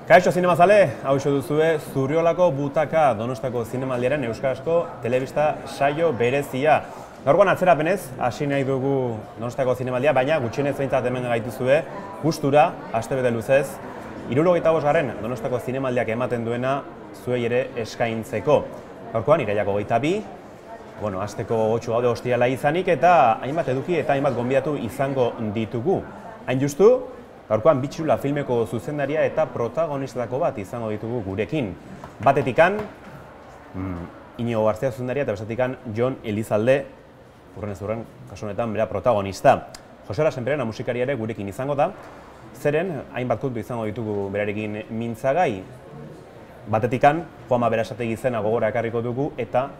Kaixo zinemazale, hauxo duzue Zurriolako Butaka Donostako Zinemaldiaren euskarazko telebista saio berezia. Gaurkoan atzerapenez, hasi nahi dugu Donostako Zinemaldia, baina gutxienez behintzat hemen gaituzue, gustura, astebete luzez, 75. Donostako Zinemaldiak ematen duena zuei ere eskaintzeko. Gaurkoan, iraiako 22, asteko 8 gaude ostiala izanik eta hainbat eduki eta hainbat gonbidatu izango ditugu. Hain justu, gaurkoan Bitxula filmeko zuzendaria eta protagonistetako bat izango ditugu gurekin. Batetikan, Inigo García zuzendaria eta bestetikan Jon Elizalde, urren kasu honetan bera protagonista. Josera Senperena musikari ere gurekin izango da, zeren hainbat kontu izango ditugu berarekin mintzagai. Batetikan, Juanma Berasategi izena gogora ekarriko dugu eta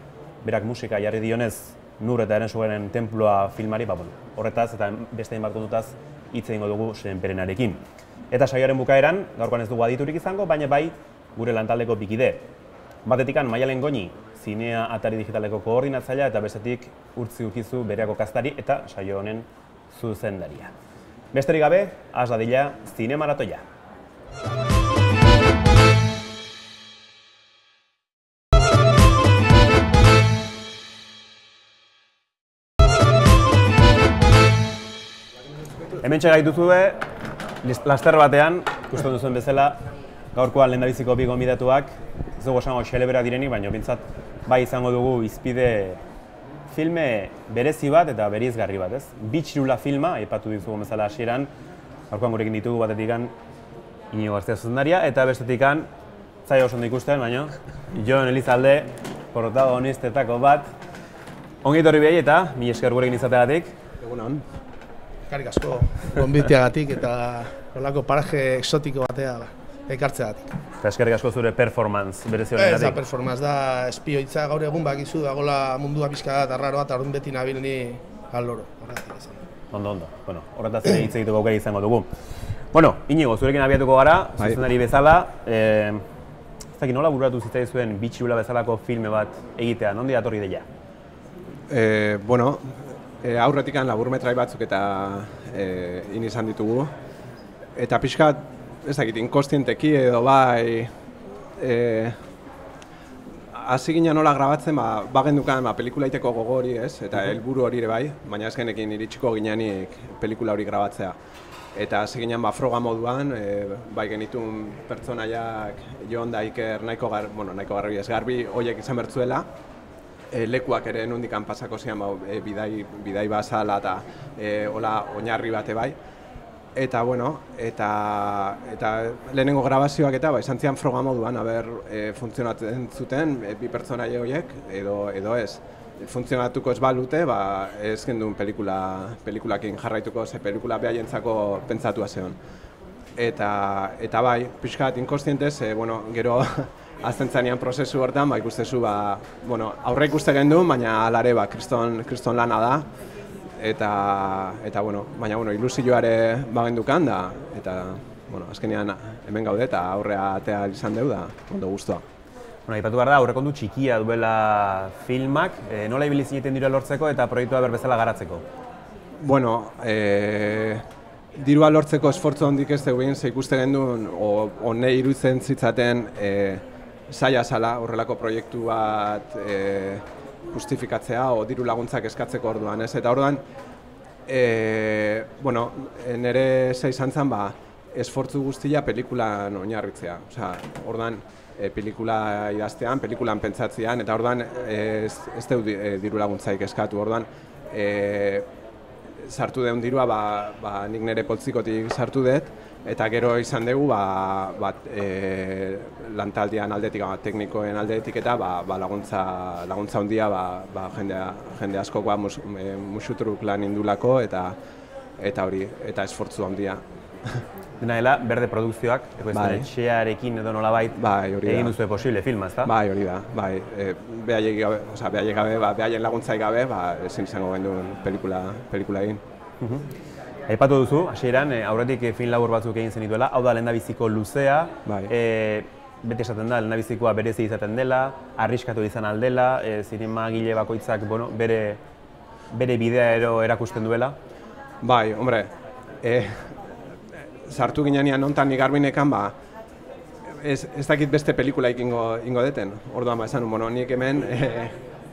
berak musika jarri dionez Nur eta Erensuaren tenplua filmari, horretaz eta beste hainbat kontutaz hitz egingo dugu Senperenarekin. Eta saioaren bukaeran, gaurkoan ez dugu aditurik izango, baina bai gure lantaldeko bikide. Batetikan Maialen Goñi, zinea atari digitaleko koordinatzailea eta bestetik Urtzi Ukizu bereako kaztari eta saio honen zuzendaria. Besterik gabe, has dadila Zinemaratoia. Hementxe gaituzue, laster batean, ikusten duzuen bezala, gaurkoan lehendabiziko bi gonbidatuak, ez dugu esango xelebera direnik, baina bintzat bai izango dugu izpide filme berezi bat eta bereizgarri bat, ez? Bitxula filma, aipatu dizugu bezala hasieran, gaurkoan gurekin ditugu batetikan Inigo García zuzendaria, eta bestetikan, zaila oso ondo ikusten, baina Jon Elizalde, protagonistetako bat. Ongi etorri behai eta mila esker gurekin izateagatik. Egunon. Eskerrik asko gonbitiagatik eta holako paraje exotiko batea ekartzeagatik. Eta eskerrik asko zure performance berezi honengatik. Ez da performance, da espioitza gaur egun bakizu dagoela mundua pixka da eta arraroa eta orduan beti nabil ni aloro. Ondo. Horretaz ere hitz egiteko aukera izango dugu. Inigo, zurekin abiatuko gara, zuzendari bezala. Ez dakit nola bururatu zitzaizuen Bitxula bezalako filme bat egitea, nondi datorri deia? Aurretikan laburmetrai batzuk eta izan ditugu. Eta pixkat, ez dakit, inkostienteki edo bai hasi ginen nola grabatzen, bagendukan pelikula iteko gogori, ez? Eta helburu hori ere bai, baina ez genekin iritsiko gineanik pelikula hori grabatzea. Eta hasi ginen froga moduan, bai genitun pertsonaiak Jon da Iker nahiko garbi ez garbi horiek izan bertzuela. Lekuak ere nondikan pasako zian bidai bazala eta oinarri bate bai. Eta lehenengo grabazioak eta izan zian froga moduan, funtzionatzen zuten bi pertsonaia horiek edo ez. Funtzionatuko ez balute, ez gendun pelikulakin jarraituko, ze pelikula behaientzako pentsatua zeon. Eta bai, pixkat inkostientez, gero azten zanean prozesu hortan, ikustezu, aurre ikuste gendun, baina alare, kriston lana da. Baina ilusioare bagendukan da, eta azkenean hemen gaude eta aurrea atea izan deu da, ondo guztua. Aipatu behar da, aurrekontu txikia duela filmak, nola ibili zineten dirua lortzeko eta proiektua berbezala garatzeko? Dirua lortzeko esfortzu handik ez dugin, ze ikuste gendun, nahi iruditzen zitzaten zaila zala horrelako proiektu bat justifikatzea o diru laguntzak eskatzeko orduan, ez? Eta orduan, nire zei izan zen, esfortzu guztia pelikulan oinarritzea. Orduan, pelikula idaztean, pelikulan pentsatzean, eta orduan ez dut diru laguntzaik eskatu. Orduan, sartu deun dirua, nik nire poltsikotik sartu dut, eta gero izan dugu lantaldean aldetik, teknikoen aldetik eta laguntza handia jende askokoa musutruk lan indulako eta hori, eta esfortzu handia. Dena dela, Berde Produkzioak, etxearekin edo nolabait egin duzue posible filma, ez da? Bai, hori da. Behaiek gabe, behaien laguntzaik gabe, ezin izango genduen pelikula egin. Aipatu duzu, hasieran aurretik film labur batzuk egin zenituela, hau da lehendabiziko luzea, beti esaten da, lehendabizikoa berezi izaten dela, arriskatu izan aldela, zinemagile bakoitzak bere bidea erakusten duela. Bai, hombre, sartu ginean nontan Igarbinekan, ez dakit beste pelikulaik ingo deten. Orduan, esan, nik hemen,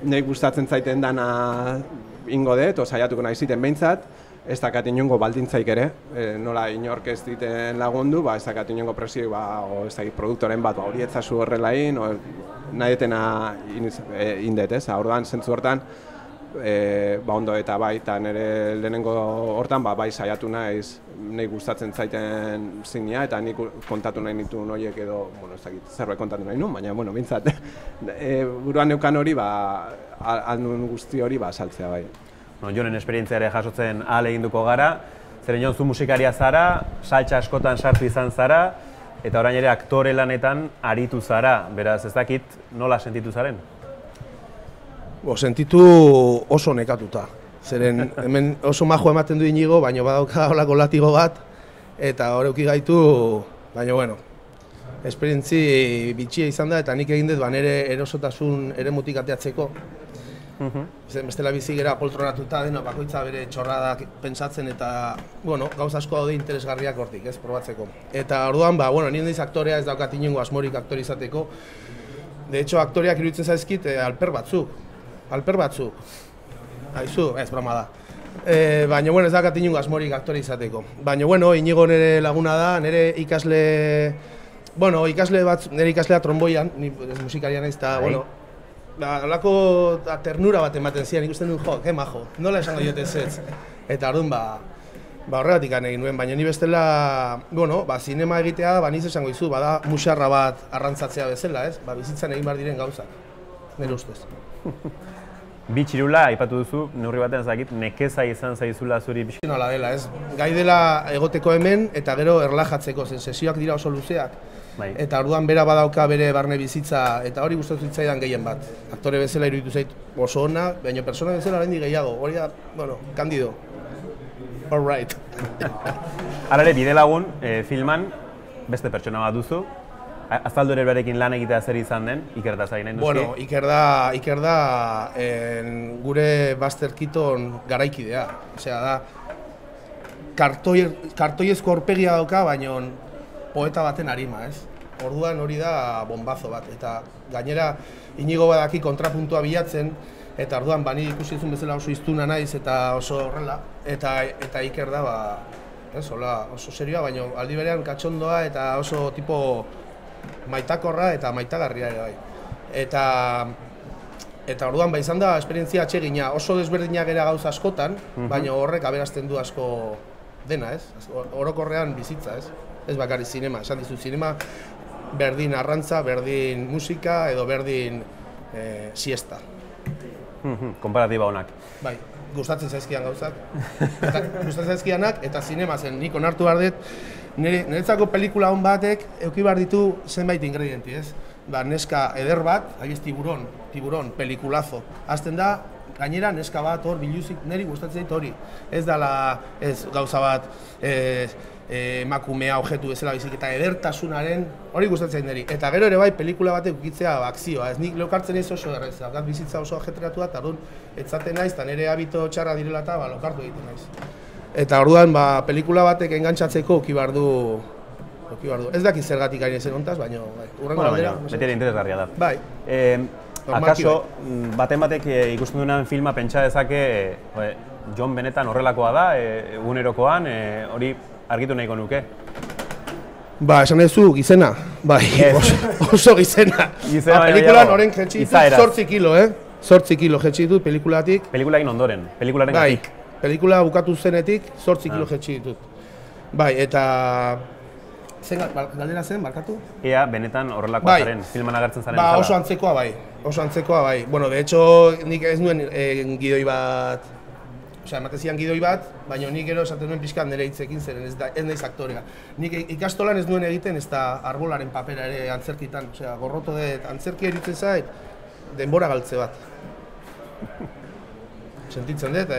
nahi gustatzen zaiten dana ingo dut, saiatuko nahi ziten behintzat, ez dakat inongo baldintzaik ere, nola inork ez diten lagundu, ez dakat inongo presio, ez dakit produktoren bat, hori etzazu horrela nahi detena indet, ez? Orduan, zentzu hortan, ondo eta bai, eta nire lehenengo hortan, bai saiatu naiz, nahi gustatzen zaiten zinia, eta nik kontatu nahi nituen horiek edo, ez dakit, zerbait kontatu nahi nuen, baina, bintzat, buruan neukan hori, aldun guzti hori, saltzea bai. Jonen esperientzia ere jasotzen ahal eginduko gara, zeren Jon, zu musikaria zara, saltsa askotan sartu izan zara, eta orain ere aktore lanetan aritu zara, beraz ez dakit nola sentitu zaren? Sentitu oso nekatuta, zeren hemen oso majo ematen du Inigo, baina badauka holako latigo bat, eta horreuki gaitu, baina esperientzi bitxia izan da, eta nik egin dut nire erosotasun eremutik ateatzeko. Bestela bizi gera poltronatuta deno, bakoitza bere txorradak pentsatzen eta gauza asko daude interesgarriak hortik, ez, probatzeko. Eta orduan, nire naiz aktorea ez daukat inongo asmorik aktore izateko. De hecho, aktoreak iruditzen zaizkit alper batzuk. Aizu, ez, broma da. Baina, ez daukat inongo asmorik aktore izateko. Baina, Inigo nire laguna da, nire ikasle ikaslea tromboian, ni musikaria naiz eta, holako ternura bat ematen zian, ikusten dut, ke majo, nola esango diote ez. Eta orduan, horregatik egin nuen, baina ni bestela, zinema egitea, niz esango izu, bada musarra bat arrantzatzea bezala, ez? Bizitzan egin behar diren gauzak, nire ustez. Bi txirula, aipatu duzu, neurri baten zakit, nekeza izan zaizula zuri pixka. Nola dela, ez? Gai dela egoteko hemen, eta gero erlajatzeko, zen sesioak dira oso luzeak. Eta orduan bera badauka bere barne bizitza, eta hori gustatu zitzaidan gehien bat. Aktore bezala iruditu zait oso ona, baina persona bezala oraindik gehiago. Hori da, kandido. All right. Hala ere, bidelagun filman beste pertsona bat duzu. Azaldu ere berekin lan egitea zer izan den, Iker da zain duzu? Iker da gure Buster Keaton garaikidea. Osea, da, kartoiezko aurpegia dauka, baina poeta baten arima, ez? Orduan hori da bombazo bat, eta gainera Inigo badaki kontrapuntua bilatzen, eta orduan bani ikusi izun bezala oso iztuna naiz eta oso horrela, eta Iker da, oso serioa, baina aldi berean katxondoa eta oso tipo maitakorra eta maitagarria ere bai. Eta orduan izan da esperientzia atsegina, oso desberdinak era gauza askotan, baina horrek aberazten du asko dena, ez? Orokorrean bizitza, ez? Ez bakarri zinema, esan dizu zinema berdin arrantza, berdin musika edo berdin siesta. Konparatiba honak. Bai, gustatzen zaizkian gauzak. Gustatzen zaizkianak eta zinema zen, nik onartu behar dut, niretzako pelikula hon batek eduki behar ditu zenbait ingredienti, ez? Neska eder bat, ahiz tiburon, pelikulazo. Azten da, gainera neska bat hor biluzik, niri gustatzen zait hori. Ez dala, ez gauza bat, emakumea objektu bezala bizik eta edertasunaren hori gustatzen niri. Eta gero ere bai pelikula batek ukitzea akzioa, ez nik lokartzen ez oso errez, daukat bizitza oso ajetreatua eta orduan etzaten naiz eta nire habito txarra direla eta lokartu egiten naiz. Eta orduan pelikula batek engantzatzeko uki behar du. Ez dakit zergatik ari ezen hontaz, baina urrengo galdera. Beti ere interesgarria da. Bai. Akaso, baten batek ikusten duenan filma pentsa dezake Jon benetan horrelakoa da, egunerokoan, hori argitu nahiko nuke. Esan duzu gizena, oso gizena. Pelikulan horren jetxi ditut 8 kilo, 8 kilo jetxi ditut pelikulatik. Pelikulakin ondoren, pelikularen gatik. Pelikula bukatu zenetik 8 kilo jetxi ditut. Eta... Zen galdera zen, barkatu? Ea, benetan horrelakoa zaren, filman agertzen zaren zara. Oso antzekoa bai. Bueno, de hecho, nik ez nuen gidoi bat, osea, ematen zian gidoi bat, baina nik gero esaten nuen pixkat nire hitzekin zeren, ez naiz aktorea. Nik ikastolan ez nuen egiten ez da arbolaren papera ere antzerkitan, osea, gorroto dut antzerkia eritzen zait, denbora galtze bat. Sentitzen dut,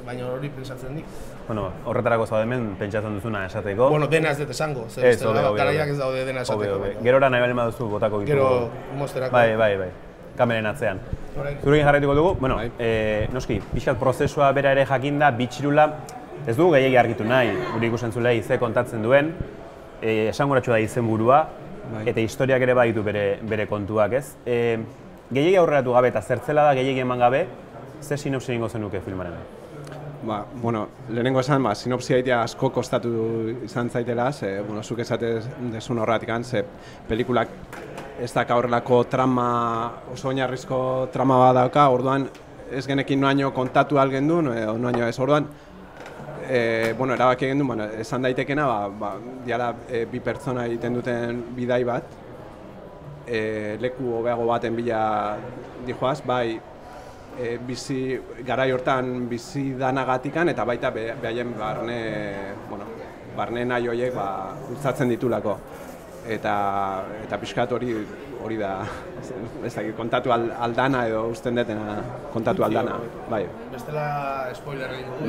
baina hori pensatzen nik. Bueno, horretarako zaude hemen pentsatzen duzuna esateko. Bueno, dena ez dut esango, garaiak ez daude dena esateko. Gerora nahi bali baduzu botako gitu. Gero mosterako. Bai, kameren atzean. Zurekin jarraituko dugu, bueno, noski, pixkat prozesua bera ere jakinda, bitxirula, ez dugu gehiagi argitu nahi, gure ikusentzulei ze kontatzen duen, esanguratxo da izenburua, eta historiak ere baditu bere kontuak, ez? Gehiegi aurreratu gabe eta zertzela da gehiegi eman gabe, ze sinopsi egingo zenuke filmaren? Bueno, lehenengo esan, sinopsia egitea asko kostatu izan zaitela, zuk esatez desun horretik, ze pelikulak ez daka horrelako trama, oso oinarrizko trama bat dauka, orduan ez genekin noaino kontatu algen duen, noaino ez, orduan erabaki egin du, esan daitekena, diala bi pertsona egiten duten bidai bat, leku hobeago baten bila dijoaz, bai, garai hortan bizi danagatikan eta baita behaien barne nahi horiek bultzatzen ditulako. Eta pixkat hori da, ez dakit, kontatu aldana edo usten detena kontatu aldana. Bestela spoiler egin dugu.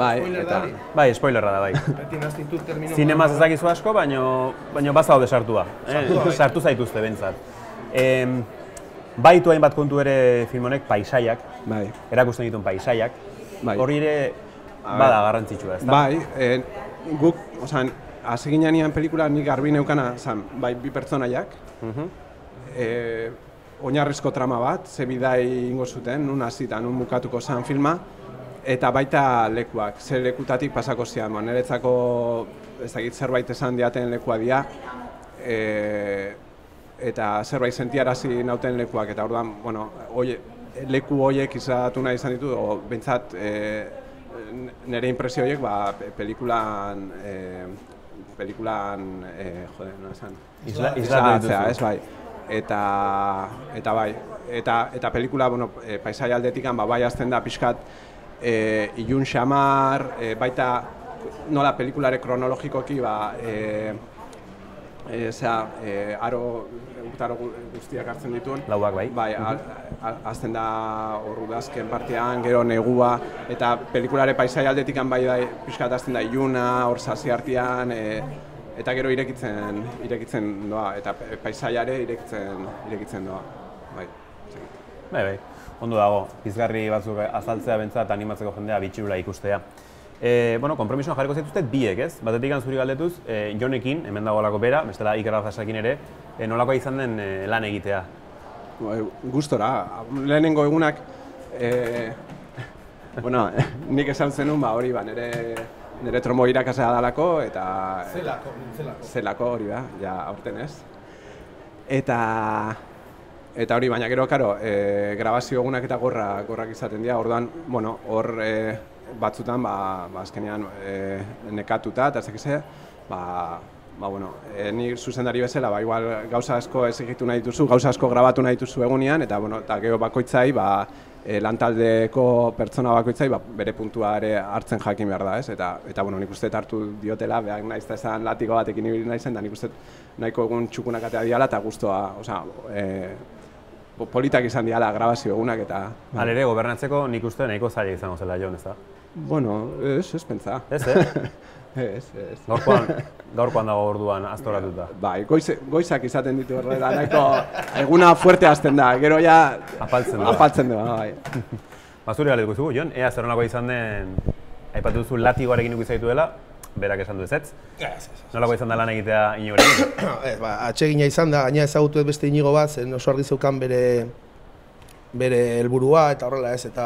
Bai, spoilerra da, bai. Beti naztitut termino... Zinemaz ez dakizu asko, baina bazaude sartua. Sartu zaituzte bentsat. Baitu hainbat kontu ere film honek paisaiak, erakusten dituen paisaiak, hori ere bada garrantzitsua, ez da? Bai, guk, hasi ginean pelikula nik garbi neukana, bai bi pertsonaiak, oinarrizko trama bat, ze bidai ingo zuten, nun hasita, nun bukatuko zen filma, eta baita lekuak, ze lekutatik pasako zian, niretzako zerbait esan diaten lekua dira, eta zerbait sentiarazi nauten lekuak, eta orduan, leku horiek izatu nahi izan ditu, behintzat nire impresio horiek pelikulan, nola esan? Islatzea, ez bai. Eta bai, eta pelikula, paisai aldetikan, bai azten da pixkat ilun xamar, baita nola pelikulare kronologikoki, urtaro guztiak hartzen dituen. Lauak bai. Bai, azten da urrudazken partean, gero negua, eta pelikulare paisai aldetikan bai da pixkat azten da iluna, hor sasi artean, eta gero irekitzen doa, eta paisaiare irekitzen doa. Bai, ondo dago, pizgarri batzuk azaltzea bentsat animatzeko jendea bitxirula ikustea. Konpromisoan jarriko zaituztet biek, ez? Batetik zuri galdetuz, Jonekin, hemen dagoelako bera, bestela Iker Arrasakin ere, nolakoa izan den lan egitea? Gustora, lehenengo egunak, nik esan zenun, hori nire trombo irakasea dalako, eta... Zelako hori da, ja aurten ez. Eta hori, baina gero, grabazio egunak eta gorrak izaten dira, orduan, hor batzutan, azkenean nekatuta, eta ez dakize, ni zuzendari bezala, igual gauza asko exigitu nahi dituzu, gauza asko grabatu nahi dituzu egunean, eta gero bakoitzai, lantaldeko pertsona bakoitzai, bere puntua ere hartzen jakin behar da, ez? Eta nik uste hartu diotela, behar nahiz eta esan latigo batekin ibili nahizen, da nik uste nahiko egun txukunak atea diala, eta guztua, politak izan diala grabazio egunak, eta... Halere, gobernatzeko nik uste nahiko zaila izango zela, Jon, ez da? Ez pentsa. Ez, Ez. Gaurkoan dago orduan aztoratuta. Bai, goizak izaten ditu horrela, nahiko eguna fuerte hasten da, gero ja... Apaltzen du, bai. Zuri galdetuko zugu, Jon, ea zer nolako izan den, aipatu duzu latigoarekin ikusi duela, berak esan du ezetz. Nolako izan da lan egitea Inigorekin? Atsegina izan da, gaina ezagutu ez beste Inigo bat, zen oso argi zeukan bere helburua eta horrela ez, eta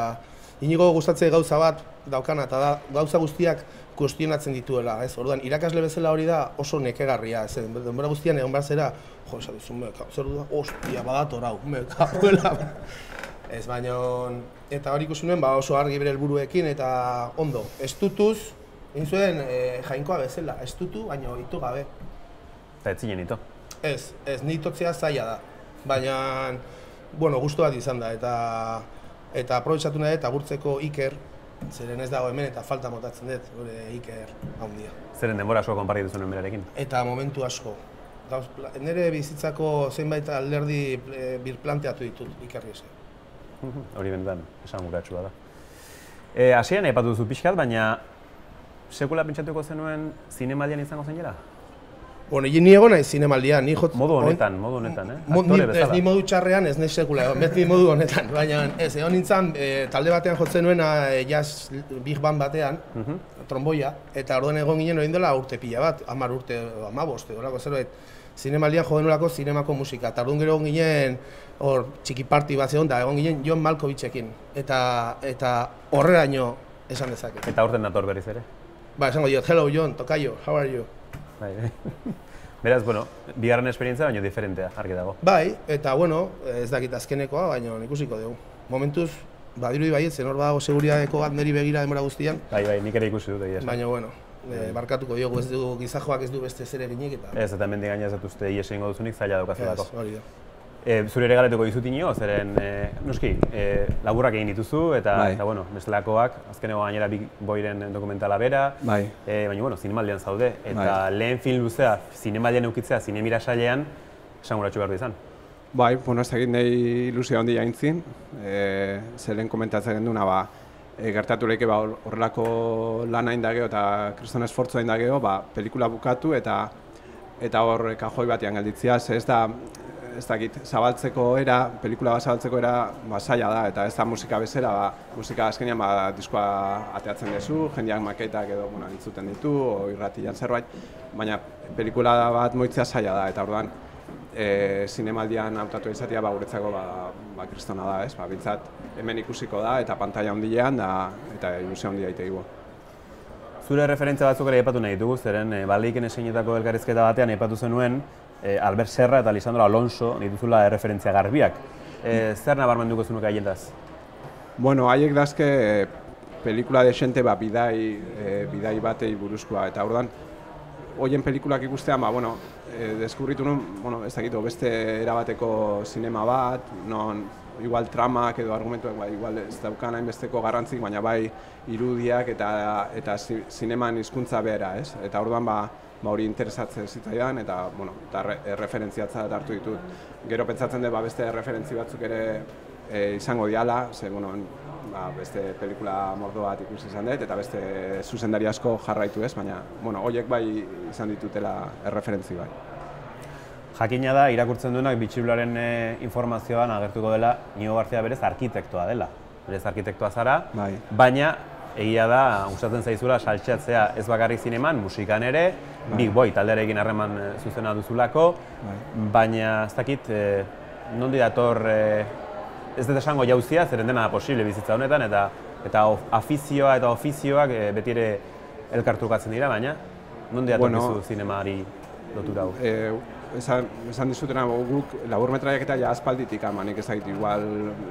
Inigo gustatzea gauza bat daukana, eta da gauza guztiak kuestionatzen dituela, ez? Orduan, irakasle bezala hori da oso nekegarria, ez? Denbora guztian egon behar zera, esan duzu, zer du da, ostia, badator hau, mekabuela. Ez, baina, eta hori ikusi nuen, oso argi bere helburuekin, eta ondo, estutuz, egin zuen jainkoa bezala, estutu, baina itu gabe. Eta ez zinen ito? Ez, nitotzea zaila da, baina, gustu bat izan da, eta aprobetxatu nahi eta agurtzeko Iker, zeren ez dago hemen eta falta motatzen dut, gure Iker handia. Zeren denbora asko konpartitu zuen berarekin? Eta momentu asko. Nire bizitzako zenbait alderdi birplanteatu ditut Ikerri eske. Hori benetan, esan guratxua da. Hasieran aipatu duzu pixkat, baina sekula pentsatuko zenuen zinemaldian izango zen jera? Ni egon nahi zinemaldian, ni jot... Modu honetan, aktore bezala. Ni modu txarrean ez nahi sekula, beti modu honetan, baina ez, egon nintzen talde batean jotzen nuena jazz big band batean, tromboia, eta orduan egon ginen hori dela urte pila bat, 10 urte, 15, horako zerbait. zinemaldian jo genulako zinemako musika. Eta orduan gero egon ginen, hor txiki parti bat zegoen, da egon ginen John Malkoviczekin. Eta horreraino esan dezaket. Eta aurten dator berriz ere? Ba, esango diot, hello John, tokaio, how are you? Bai. Beraz, bueno, bigarren esperientzia baino diferentea, argi dago. Bai, eta bueno, ez dakit azkenekoa, baina ikusiko dugu. Momentuz, badirudi baiet, zen hor badago seguridadeko bat niri begira denbora guztian. Bai, nik ere ikusi dut egia esan. Baina, bueno, barkatuko diogu, ez du gizajoak ez du beste zer eginik eta... Ez, eta hemendik gaina ez dut uste ies egingo duzunik zaila daukazulako. Ez, hori da. Zure ere galetuko dizut ino, zeren, noski, laburrak egin dituzu, eta, bueno, bestelakoak, azkeneko gainera Big Boyren dokumentala bera, baina, bueno, zinemaldian zaude, eta lehen film luzea, zinemaldian eukitzea, zinemira sailean, esanguratxu behar du izan. Bai, bueno, ez egin nahi ilusia handia aintzin, zelen komentatzen genduna, gertatu lehike horrelako lan hain dageo eta kriston esfortzu hain dageo, pelikula bukatu eta hor kajoi batean gelditzea, ez dakit, zabaltzeko era, pelikula bat zabaltzeko era zaila da, eta ez da musika bezala, musika azkenean diskoa ateatzen duzu, jendeak maketak edo entzuten ditu, o irratian zerbait, baina pelikula bat moitzea zaila da, eta orduan zinemaldian hautatu izatea guretzako kristona da, ez? Bintzat hemen ikusiko da, eta pantaila handilean, eta ilusio handia egiteko. Zure referentzia batzuk ere aipatu nahi ditugu, zeren Baldeiken eseinetako elkarrizketa batean aipatu zenuen Albert Serra eta Lisandro Alonso dituzula referentzia garbiak. Zer nabarmenduko zenuke haietaz? Bueno, haiek dazke pelikula desente bidai batei buruzkoa, eta orduan hoien pelikulak ikustean, deskubritu nuen, ez dakit, beste erabateko zinema bat, non igual tramak edo argumentuak igual ez daukan hainbesteko garrantzik, baina bai irudiak eta zineman hizkuntza bera, ez? Eta orduan hori interesatzen zitzaidan, eta referentziatza hartu ditut. Gero pentsatzen dut beste referentzi batzuk ere izango diala, ze beste pelikula mordo bat ikusi izan dut, eta beste zuzendari asko jarraitu ez, baina horiek bai izan ditutela referentzi bai. Jakina da, irakurtzen duenak bitxibularen informazioan agertuko dela Iñigo Garcia berez arkitektoa dela. Berez arkitektoa zara, baina egia da, gustatzen zaizula saltxatzea ez bakarrik zineman, musikan ere, Big Boy taldearekin harreman zuzena duzulako, baina ez dakit, nondi dator, ez dut esango jauzia, zeren dena posible bizitza honetan, eta afizioa eta ofizioak beti ere elkartrukatzen dira, baina nondi dator bizu zinemari lotura hau? Esan dizutena, guk laburmetraiak eta aspalditik amanik ezagit, igual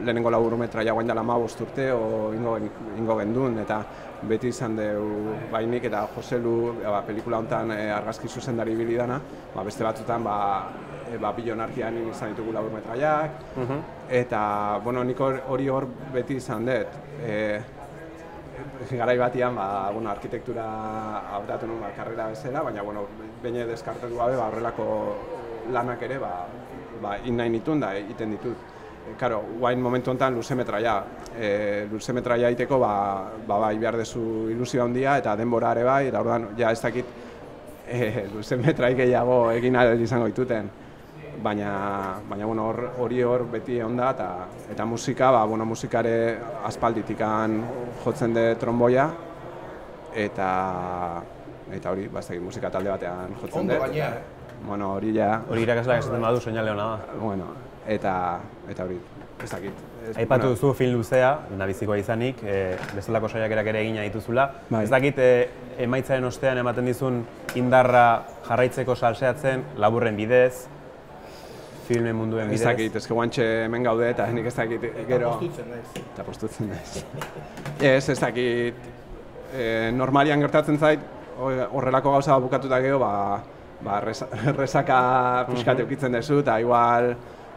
lehenengo laburmetraia guain dela 15 urte o ingo gendun, eta beti izan dugu bainik eta Joselu pelikula honetan argazki zuzendari ibili dana, beste batzutan Bilonarkian izan ditugu laburmetraiak, eta nik hori hor beti izan dut. Garai batian, arkitektura hautatu nuen karrera bezala, baina, behin deskartatu gabe, horrelako lanak ere, in nahi nituen da, egiten ditut. Karo, guain momentu honetan luzemetraia. Luzemetraia egiteko, behar dezu ilusio handia, eta denbora ere bai, eta orduan, ez dakit, luzemetrai gehiago egin ahal izango dituten. Baina hori hor beti onda, eta musika, musikare aspalditikan jotzen de tromboia, eta hori, musika talde batean jotzen de. Ondo baina. Hori ja. Hori irakasleak esaten badu, seinale hona da. Eta hori, ez dakit. Aipatu duzu film luzea, nabizikoa izanik, bezalako saiakerak ere egina dituzula. Ez dakit, emaitzaren ostean ematen dizun indarra jarraitzeko salseatzen, laburren bidez, filmen munduen bidez. Ez dakit, ezke guantxe hemen gaude eta nik ez dakit gero... Eta postutzen naiz. Ez dakit, normalian gertatzen zait, horrelako gauza bukatuta gero, resaka pixkat eukitzen dezu, eta igual,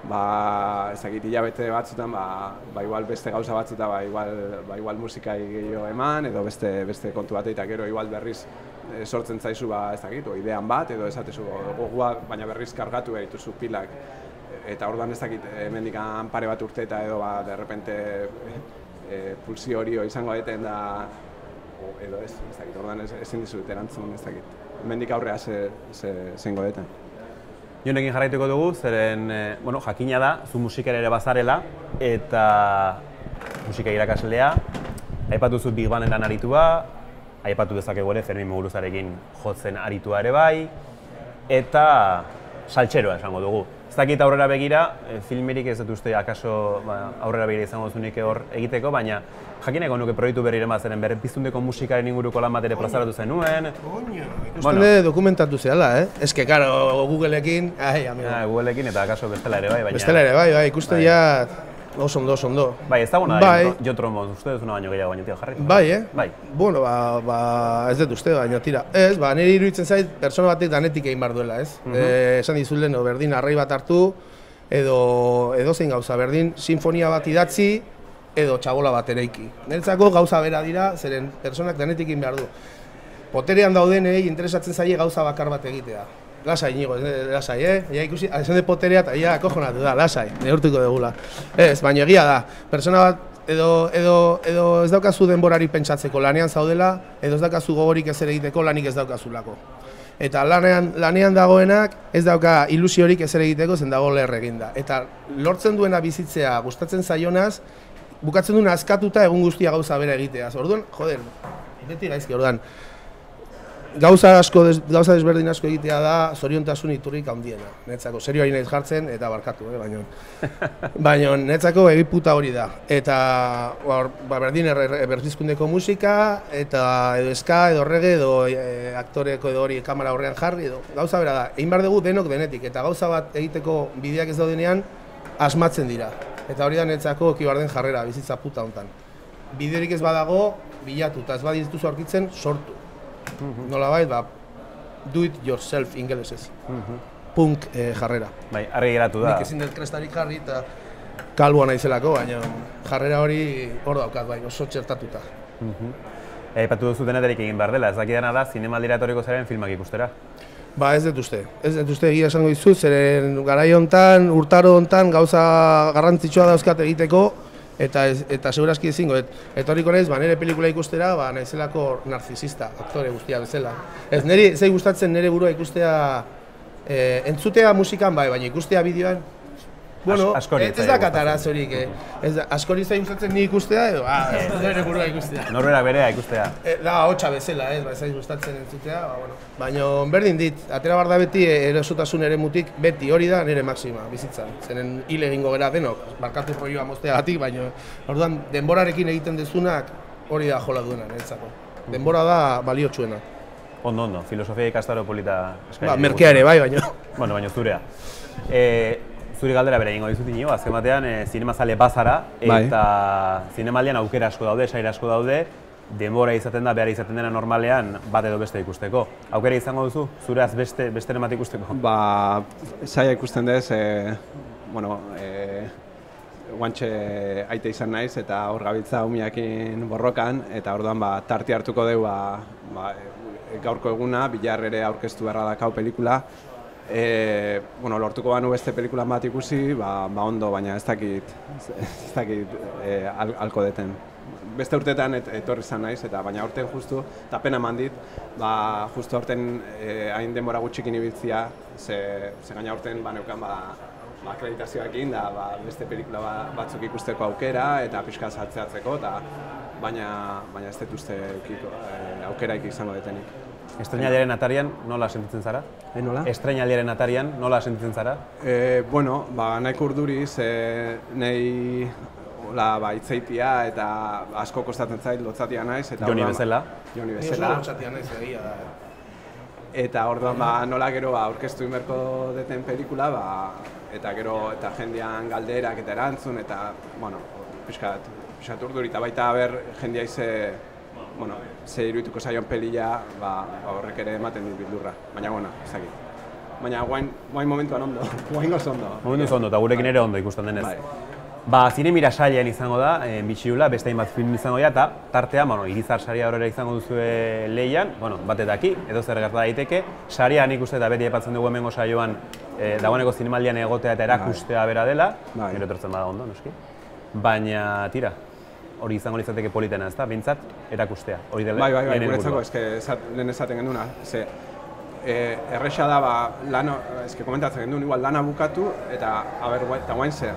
ez dakit, hilabete batzutan, igual beste gauza batzuta, igual musikai gehiago eman, edo beste kontu bat eta gero igual berriz sortzen zaizu, ez dakit, idean bat, edo esatezu gogoa, baina berriz kargatu behar dituzu pilak. Eta orduan ez dakit, hemendik pare bat urte eta edo, de repente, pulsio hori izango eten da, edo ez dakit, orduan ezin dizut erantzun, ez dakit. Hemendik aurrea zeingo deten. Jonekin jarraituko dugu, zeren, jakina da, zu musikera ere bazarela, eta musika irakaslea, aipatu zu Big Bandetan aritua, aipatu dezakegu ere Fermin Muguruzarekin jotzen aritua ere bai, eta saltxeroa esango dugu. Ez dakit aurrera begira, filmerik ez dut uste akaso aurrera begira izango zunik hor egiteko, baina jakineko nuke proiektu berriren bat zeren berpiztundeko musikaren inguruko lan bat ere plazaratu zenuen. Ikusten dokumentatu zehala, Ez que, karo, Googleekin, Googleekin eta akaso bestela ere bai, baina... Bestela ere bai, ikusten ja... Oso ondo. Bai, ez dagoena da, Jotromon, uste duzuna baino gehiago baino tira jarri. Bai, Bai. Bueno, ez dut uste, baina tira. Ez, nire iruditzen zait, persona batek danetik egin behar duela, ez? Esan dizut lehen, berdin arrai bat hartu, edo zein gauza, berdin sinfonia bat idatzi, edo txabola bat eraiki. Niretzako gauza bera dira, zeren personak danetik egin behar du. Poterean daudenei interesatzen zaie gauza bakar bat egitea. Lasai, Inigo, lasai, Ja ikusi, esan de poterea eta ja kojonatu da, lasai, neurtuko dugula. Ez, baina egia da, persona bat edo ez daukazu denborari pentsatzeko lanean zaudela, edo ez daukazu gogorik ez ere egiteko lanik ez daukazulako. Eta lanean dagoenak ez dauka ilusiorik ez ere egiteko zen dago leher eginda. Eta lortzen duena bizitzea gustatzen zaionaz, bukatzen duena askatuta egun guztia gauza bera egiteaz. Orduan, joder, beti gaizki, orduan. Gauza desberdin asko egitea da zoriontasun iturrik handiena. Netzako, serioari naiz jartzen eta barkatu, baina netzako egiputa hori da. Eta berdin berpizkundeko musika, eta edo eska, edo reggae, edo aktoreko edo hori kamera horrean jarri, edo gauza bera da. Egin behar dugu denok denetik, eta gauza bat egiteko bideak ez daudenean asmatzen dira. Eta hori da netzako kibarden jarrera, bizitza puta hontan. Biderik ez badago, bilatu, eta ez badituzu aurkitzen, sortu. Nolabait, do it yourself ingelesez. Punk jarrera. Bai, argi geratu da. Nik ezin dut krestarik jarri eta kalboa naizelako, baina jarrera hori hor daukat, bai, oso txertatuta. Aipatu duzu deneterik egin behar dela, ez dakidana da, zinemaldira etorriko zaren filmak ikustera? Ba, ez dut uste egia esango dizut, zeren garai hontan, urtaro hontan gauza garrantzitsua dauzkat egiteko, eta segurazki ezingo, etorriko naiz, nire pelikula ikustera, naizelako narzisista, aktore guztia bezala. Ez, niri, zei gustatzen nire burua ikustea, entzutea musikan bai, baina ikustea bideoan, bueno, ez da katarazorik, askori zai gustatzen ni ikustea, edo, nire burua ikustea. Norbera berea ikustea. Da, hotxa bezala, zai gustatzen entzutea, baina berdin dit, atera bar da beti erosotasun ere mutik, beti hori da nire maxima, bizitzan. Zeren hil egingo gara denok, barkatu proioa mozteagatik, baina orduan denborarekin egiten dezunak hori da jola duena niretzako. Denbora da baliotsuena. Ondo, filosofia ikastaro polita eskaini. Merkea ere, bai, baina. Bueno, baina zurea. Zuri galdera bere egingo dizut Inigo, azken batean zinemazale bazara, eta zinemaldian aukera asko daude, saira asko daude, denbora izaten da, behar izaten dena normalean bat edo beste ikusteko. Aukera izango duzu, zureaz besteren bat ikusteko? Ba, saia ikusten dez, guantxe aite izan naiz eta hor gabiltza umiakin borrokan, eta orduan tarte hartuko dugu gaurko eguna, Bilar ere aurkeztu beharra dakau pelikula. Lortuko banu beste pelikulan bat ikusi, ondo, baina ez dakit alko deten. Beste urteetan etorri izan naiz, baina aurten justu, eta pena eman dit, justu aurten hain denbora gutxikin ibiltzia, ze gaina aurten neukan akreditazioekin, beste pelikula batzuk ikusteko aukera, eta pixka saltzeatzeko, baina ez dut uste aukeraik izango detenik. Estreinaldiaren atarian nola sentitzen zara? Nola? Estreinaldiaren atarian nola sentitzen zara? Nahiko urduriz, nahi hitzaitia eta asko kostatzen zait, lotzatia naiz. Joni bezala? Joni bezala. Lotzatia naiz egia da. Eta orduan nola gero aurkeztu inberko deten pelikula, eta gero eta jendean galderak eta erantzun, eta pixkat urduri, eta baita jendea ze iruituko zaion pelila, horrek ere ematen dit bildurra, baina ez dakit. Baina guain momentuan ondo, guain gozo ondo. Momentuz ondo, eta gurekin ere ondo ikusten denez. Zinemira sailean izango da, bitxiula, beste hainbat film izango da, eta tartean, Irizar saria horrela izango duzue lehian, batetaki, edo zer gerta daiteke, saria nik uste eta beti epatzen dugu hemengo saioan dagoeneko zinemaldian egotea eta erakustea bera dela, gero etortzen bada ondo, noski. Baina, tira, hori izango litzateke politena, ez da, bintzat, erakustea. Bai, guretzako, lehen esaten genduna. Erresa da, komentatzen gendun, igual lana bukatu, eta guain zer.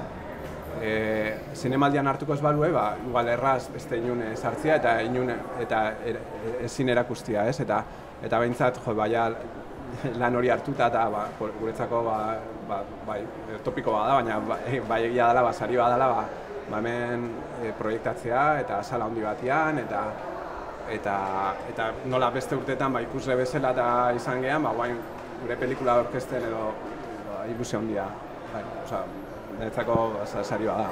Zinemaldian hartuko ez balue, igual erraz beste inune sartzia eta ezin erakustia, ez? Eta behintzat, lan hori hartuta eta guretzako topiko bada, baina bai egia dela, sari badala, hemen proiektatzea eta sala handi batean eta nola beste urteetan ikusle bezala eta izan gehan, guain gure pelikula orkesten edo ilusio handia. Niretzako sari bada,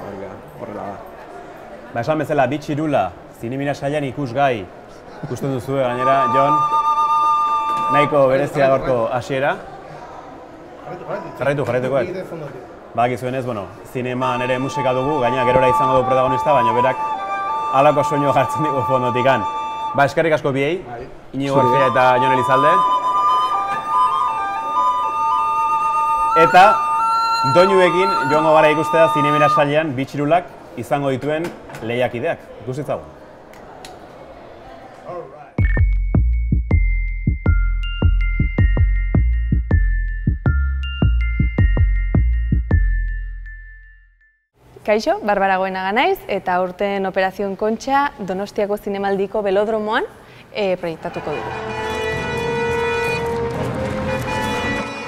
horrela da. Esan bezala, Bitxirula, Zinemira Sailean ikusgai ikusten duzue gainera, Jon, nahiko berezia gorko hasiera. Jarraituko. Badakizuenez, zineman ere musika dugu, gaina gerora izango du protagonista, baina berak halako soinu jartzen dugu fondotikan. Eskerrik asko biei, Iñigo García eta Jon Elizalde. Eta doinuekin joango gara ikustea Zinemira Sailean Bitxirulak izango dituen lehiakideak. Ikusi ditzagun. Kaixo, Barbara Goenaga naiz, eta aurten Operación Kontxa Donostiako Zinemaldiko Belodromoan proiektatuko dugu.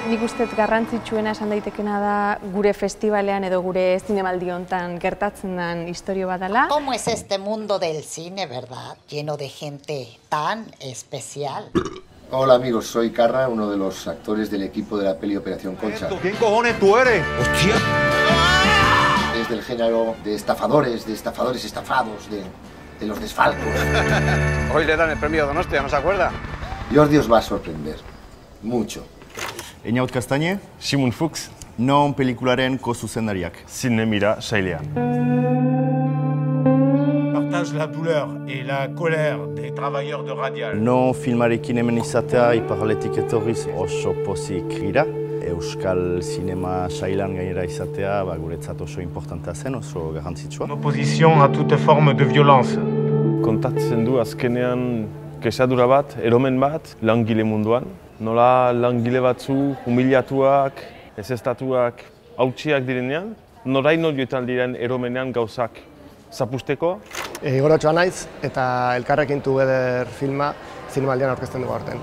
Nik uste garrantzitsuena esan daitekena da gure festivalean edo gure zinemaldi hontan gertatzen den istorio bat dela. ¿Cómo es este mundo del cine, verdad? Lleno de gente tan especial. Hola amigos, soy Carra, uno de los actores del equipo de la peli Operación Concha. ¿Quién cojones tú eres? ¡Hostia! Es del género de estafadores estafados, de los desfalcos. Hoy le dan el premio Donostia, ¿no se acuerda? Jordi os va a sorprender, mucho. Eñaut Castañe, Simon Fuchs, non pelikularen ko-zuzendariak. Zinemira Sailean. Partage la douleur et la colère des travailleurs de Radial. Non filmarekin hemen izatea iparraletik etorriz oso pozik gira. Euskal Zinema Sailean gainera izatea guretzat oso importantea zen, oso garrantzitsua. Opposition à toute forme de violence. Kontatzen du azkenean kexadura bat, eromen bat, langile munduan. Nola langile batzu humiliatuak, ezestatuak, hautsiak direnean, noraino joetan diren eromenean gauzak zapusteko. Igorotxoa naiz eta Elkarrekin Together filma Zinemaldian aurkezten dugu aurten.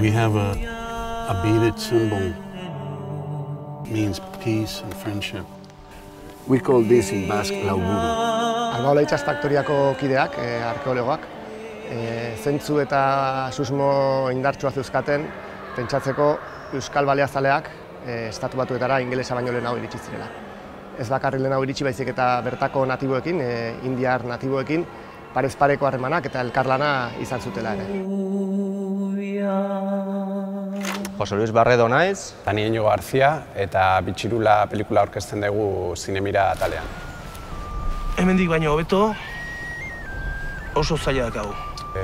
We have a beaded symbol. Means peace and friendship. We call this in Basque Lauburu. Armaola Itxas Faktoriako kideak, arkeologoak, zentzu eta susmo indartsua zeuzkaten, pentsatzeko Euskal Baleazaleak estatu batuetara ingelesa baino lehenago iritsi zirela. Ez bakarrik lehenago iritsi baizik eta bertako natiboekin, indiar natiboekin, parez pareko harremanak eta elkarlana izan zutela ere. Jose Luis Barredo naiz. Ni Iñigo García eta Bitxirula pelikula aurkezten dugu Zinemira atalean. Hemendik baino hobeto oso zaila dakagu.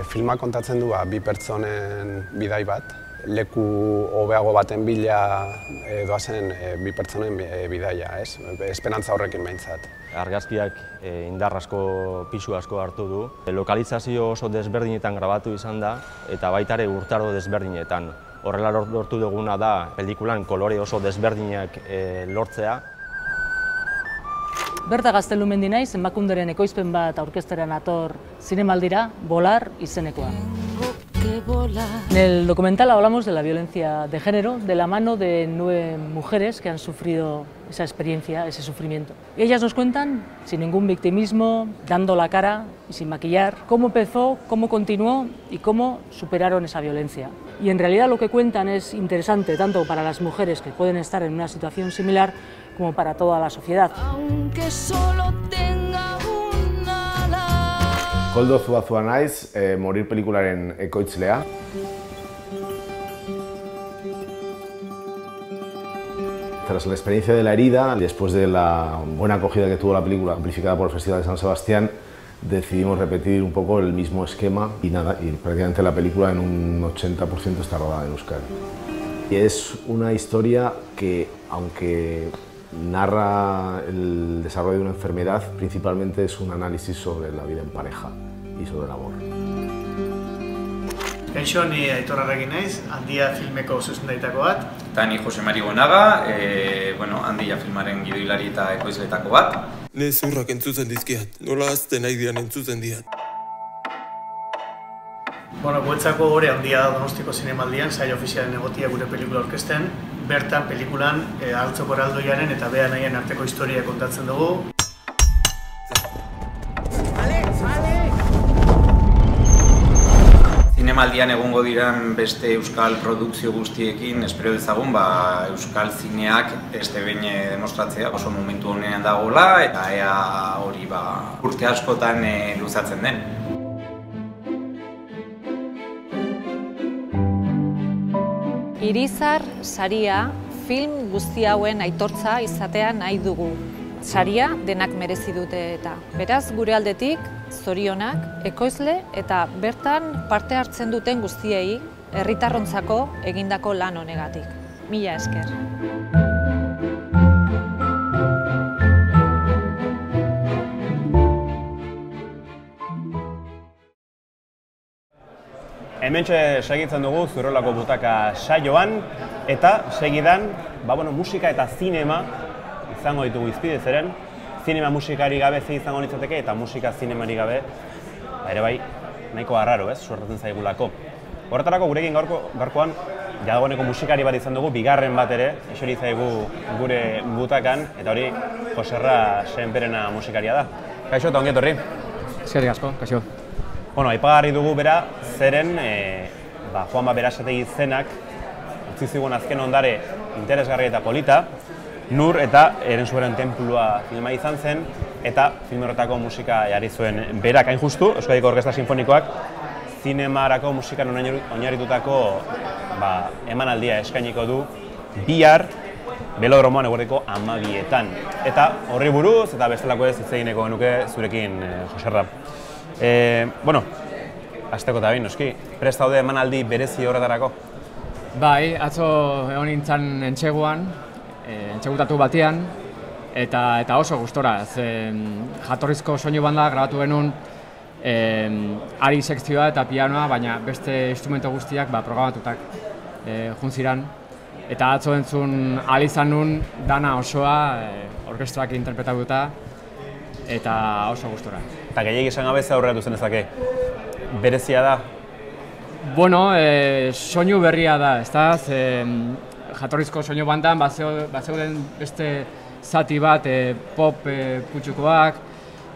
Filma kontatzen du bi pertsonen bidai bat. Leku hobeago baten bila doazen bi pertsonen bidaia, ez? Esperantza horrekin behintzat. Argazkiak indar asko, pisu asko hartu du. Lokalizazio oso desberdinetan grabatu izan da eta baita ere urtaro desberdinetan. Horrela lortu duguna da pelikulan kolore oso desberdinak lortzea. Berta Gaztelumendi naiz, emakunderen ekoizpen bat aurkezteran ator Zinemaldira, Volar izenekoa. En el documental hablamos de la violencia de género de la mano de 9 mujeres que han sufrido esa experiencia, ese sufrimiento. Y ellas nos cuentan, sin ningún victimismo, dando la cara y sin maquillar, cómo empezó, cómo continuó y cómo superaron esa violencia. Y en realidad lo que cuentan es interesante tanto para las mujeres que pueden estar en una situación similar como para toda la sociedad. Aunque solo tenga una ala. Koldo Zuazua naiz, Morir pelikularen ekoitzlea. Tras la experiencia de la herida, después de la buena acogida que tuvo la película amplificada por el Festival de San Sebastián, decidimos repetir un poco el mismo esquema y prácticamente la película en un 80% está rodada en euskera. Y es una historia que, aunque narra el desarrollo de una enfermedad, principalmente es un análisis sobre la vida en pareja y sobre el amor. Kaixo, ni Aitor Arregi naiz, Handia filmeko zuzendaritako bat. Eta ni Jose Mari Goenaga, Handia filmaren gidoilari eta ekoizletako bat. Ne zurrak entzutzen dizkiat, nola azten nahi dian entzutzen diat. Bueno, guretzako ore handia da Donostiko Zinemaldian, saio ofizialen egotia gure pelikula aurkezten. Bertan, pelikulan Altzoko erraldoiaren eta Bea Nahien arteko historia kontatzen dugu. Zinemaldian egongo diren beste euskal produkzio guztiekin espero dezagun euskal zineak beste behin demostratzea oso momentu honean dagoela eta ea hori urte askotan luzatzen den. Irizar saria film guzti hauen aitortza izatea nahi dugu. Saria denak merezi dute eta. Beraz, gure aldetik, zorionak, ekoizle eta bertan parte hartzen duten guztiei herritarrontzako egindako lan honegatik. Mila esker. Hementxe segitzen dugu Zurrolako Butaka saioan eta segidan musika eta zinema izango ditugu izpide zeren zinema musikari gabe ze izango litzateke eta musika zinemari gabe ere bai nahiko arraro, suertatzen zaigulako. Horretarako gurekin gaurkoan dagoeneko musikari bat izan dugu, bigarren bat ere eseri zaigu gure butakan eta hori Joserra Senperena musikaria da. Kaixo eta ongi etorri. Eskerrik asko, kaixo. Aipagarri dugu bera, zeren Juanma Berasategi zenak utzi zigun azken ondare interesgarri eta polita, Nur eta Erensuaren Tenplua filma izan zen, eta film horretako musika jarri zuen berak hain justu, Euskadiko Orkestra Sinfonikoak zinemarako musikan oinarritutako emanaldia eskainiko du bihar Belodromoan eguerdiko 12etan. Eta horri buruz eta bestelako ez hitz egineko genuke zurekin, Joserra. Azteko eta behin, noski, prest daude emanaldi berezi horretarako? Bai, atzo egon nintzen entseguan, entsegutatu batean, eta oso gustora. Jatorrizko soinu banda grabatu genuen ari sekzioa eta pianoa, baina beste instrumento guztiak programatutak juntziran. Eta atzo entzun ahal izan nun dana osoa orkestrak interpretatuta, eta oso gustora. Eta gehiagik esan gabe ze aurreratu zen ezake? Berezia da? Soinu berria da, ezta? Jatorrizko soinu bandan bazeuden beste zati bat pop putxukoak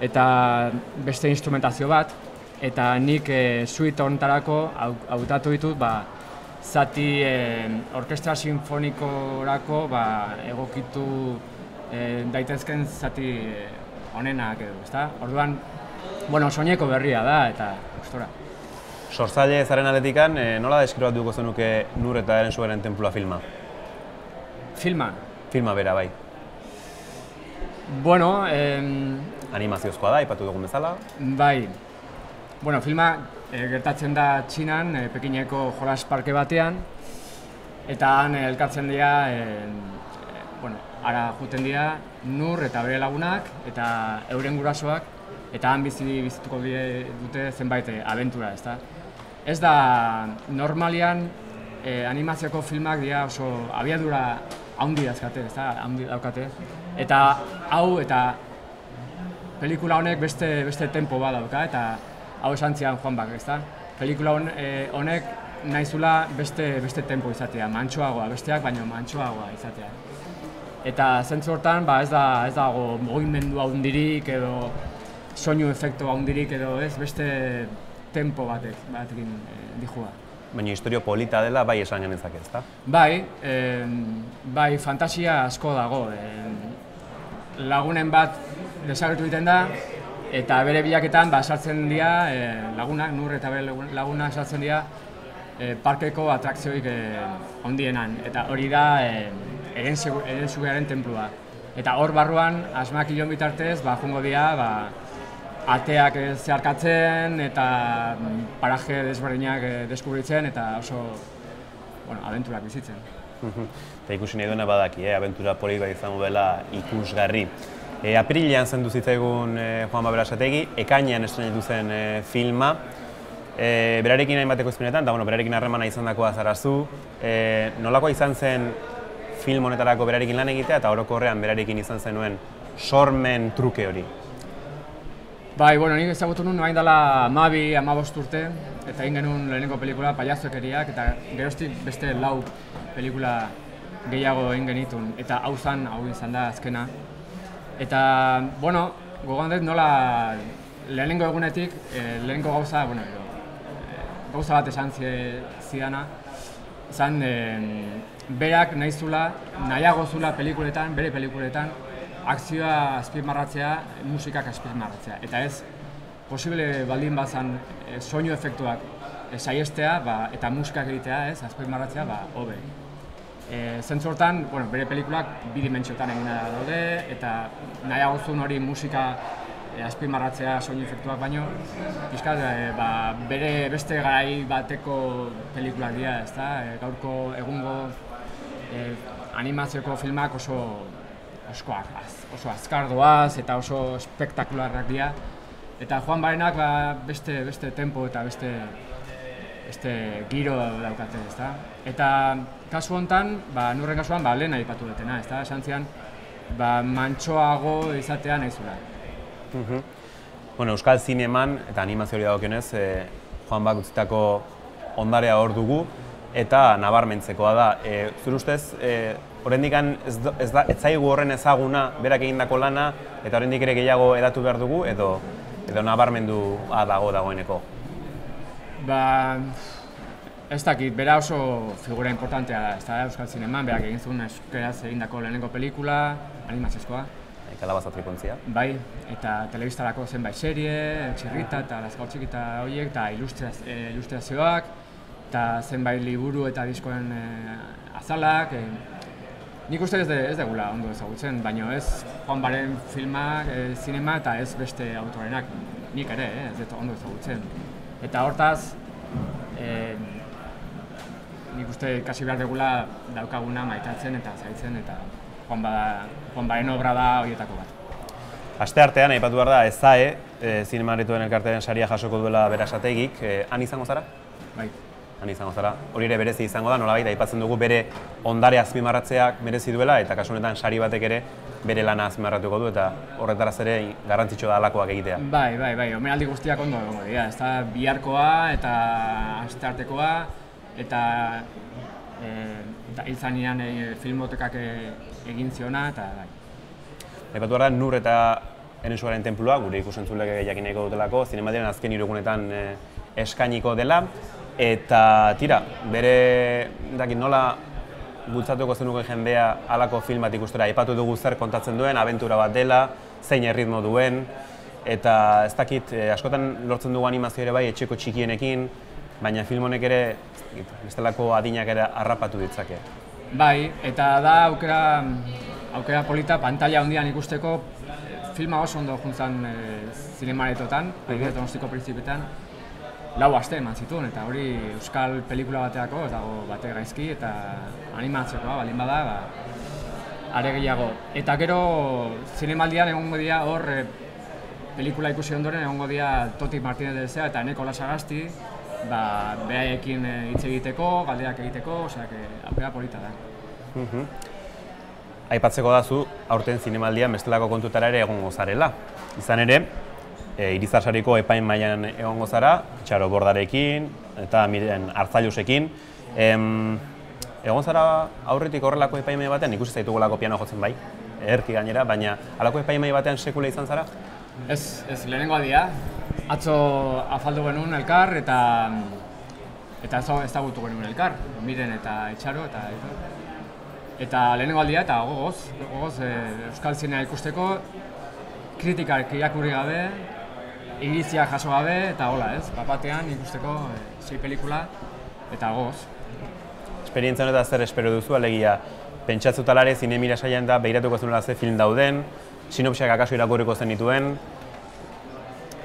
eta beste instrumentazio bat, eta nik suite honetarako hautatu ditut zati orkestra sinfonikorako egokitu daitezken zati honenak edo, ezta? Orduan, soineko berria da eta gustora. Sortzaile zaren aldetikan, nola deskribatuko zenuke Nur eta Erensuaren Tenplua filma? Filma? Filma bera, bai. Animaziozkoa da, aipatu dugun bezala? Bai. Filma gertatzen da Txinan, Pekineko jolas parke batean, eta han elkartzen dira, ara juten dira Nur eta bere lagunak eta euren gurasoak, eta han bizituko dute zenbait abentura, ezta? Ez da, normalian animazioko filmak dira oso abiadura haundi dazkate, ezta? Haundi daukate. Eta hau eta pelikula honek beste tempo bat dauka, eta hau esan zian Juanbak, ezta? Pelikula honek nahizula beste tempo izatea, mantsoagoa, besteak baino mantsoagoa izatea. Eta zentzu hortan ez dago mugimendu haundirik edo soinu efektu haundirik edo ez beste tempo batekin dijua. Baina historio polita dela bai esan genezake, ezta? Bai, fantasia asko dago. Lagunen bat desagertu egiten da, eta bere bilaketan sartzen dira lagunak, Nur eta bere lagunak sartzen dira parkeko atrakzioik ondienan, eta hori da Erensugearen Tenplua. Eta hor barruan, asmakilon bitartez, jungo dira ateak zeharkatzen eta paraje desberdinak deskubritzen eta oso abenturak bizitzen. Eta ikusi nahi duena badaki, abentura polit bat izango dela ikusgarri. Apirilean zendu zitzaigun Juanma Berasategi, ekainean estrenatu zen filma. Berarekin hainbateko izpinetan, eta berarekin harremana izan dakoa zarazu. Nolakoa izan zen film honetarako berarekin lan egitea eta orokorrean berarekin izan zenuen sormen truke hori? Bai, bueno, nik ezagutu nuen hain dela 12-15 urte, eta egin genuen lehenengo pelikula Pailazoekeriak, eta geroztik beste 4 pelikula gehiago egin genitun, eta hau izan da azkena. Eta, bueno, gogoan dut nola lehenengo egunetik, lehenengo gauza, bueno, gauza bat esan zidana, izan berak nahiago zula pelikuletan, bere pelikuletan, akzioa azpimarratzea, musikak azpimarratzea. Eta ez, posible baldin bazan soinu efektuak saiestea eta musikak egitea, ez, azpimarratzea, hobe. Zentzu hortan, bere pelikulak 2 dimentsiotan egina daude, eta nahiago zuen hori musika azpimarratzea soinu efektuak baino, pixkat, bere beste garai bateko pelikulak dira, ezta? Gaurko egungo animazioko filmak oso azkar doaz eta oso espektakularrak dira. Eta Juan Barenak beste tempo eta beste giro daukate, ezta? Eta kasu honetan, nurren kasuan lehen aipatu dutena, ezta? Esan zian, mantsoago izatea nahi zula. Euskal zineman eta animazio hori dagokionez, Juan Bak utzitako ondarea hor dugu, eta nabarmentzekoa da. Zure ustez, oraindik ez zaigu horren ezaguna berak egindako lana, eta oraindik ere gehiago edatu behar dugu, edo nabarmendu dagoeneko? Ez dakit, bera oso figura importantea da, ez da Euskal Zineman, berak egin zuen euskeraz egindako lehenengo pelikula, animaziozkoa. Kalabaza tripontzia. Bai, eta telebistarako zenbait serie, Txirrita eta Lazkao Txikita horiek, eta ilustrazioak, eta zenbait liburu eta diskoen azalak. Nik uste ez degula ondo ezagutzen, baina ez Juan Baren filmak, zinema eta ez beste autorenak. Nik ere, ez dut ondo ezagutzen. Eta hortaz, nik uste ikasi behar degula daukaguna maitatzen eta zaitzen, eta Juan Baren obra da horietako bat. Asteartean, aipatu behar da, EZAE, Zinemaretuen elkartearen saria jasoko duela Berasategik, han izango zara? Bai. Han izango zara. Hori ere berezi izango da, nolabait aipatzen dugu bere ondare azpimarratzeak merezi duela, eta kasu honetan sari batek ere bere lana azpimarratuko du, eta horretaraz ere garrantzitsua da halakoak egitea. Bai, omenaldi guztiak ondo egongo dira, ez da biharkoa eta asteartekoa, eta hiltzanian filmotekak egin ziona, eta bai. Aipatu behar da, Nur eta Enesuaren tenplua, gure ikusentzulek jakineko dutelako, Zinemaldiaren azken 3 egunetan eskainiko dela, eta tira, bere nola bultzatuko zenuke jendea halako film bat ikustera. Aipatu dugu zer kontatzen duen, abentura bat dela, zein erritmo duen, eta ez dakit, askotan lortzen dugu animazio ere bai etxeko txikienekin, baina film honek ere bestelako adinak ere harrapatu ditzake. Bai, eta da aukera polita pantalla handian ikusteko filma oso ondo juntzan zinemaretotan, Donostiko Printzipietan, 4 aste eman zituen, eta hori euskal pelikula bateako, ez dago bate gaizki, eta animatzekoa baldin bada, are gehiago. Eta gero Zinemaldian egongo dira hor pelikula ikusi ondoren egongo dira Toti Martinez de Zea eta Eneko Lasagasti, behaiekin hitz egiteko, galderak egiteko, aukera polita da. Aipatzeko da zu, aurten Zinemaldian bestelako kontutara ere egongo zarela. Izan ere, Irizarsariko epain mailan egongo zara, Txaro Bordarekin eta Miren Arzailusekin. Egon zara aurretik horrelako epaimai batean, ikusi zaitugolako piano jotzen bai, erki gainera, baina halako epaimai batean sekula izan zara? Ez lehenengo aldia. Atzo afaldu genuen elkar eta ezagutu genuen elkar, Miren eta Etxaro eta lehenengo aldia eta gogoz euskal zinea ikusteko, kritikak irakurri gabe, iritziak jaso gabe eta hola batean ikusteko 6 pelikula eta gogoz. Esperientzia honetan zer espero duzu, alegia pentsatzutala Zinemira saian da behiratuko zenuela ze film dauden, sinopsiak akaso irakurriko zenituen,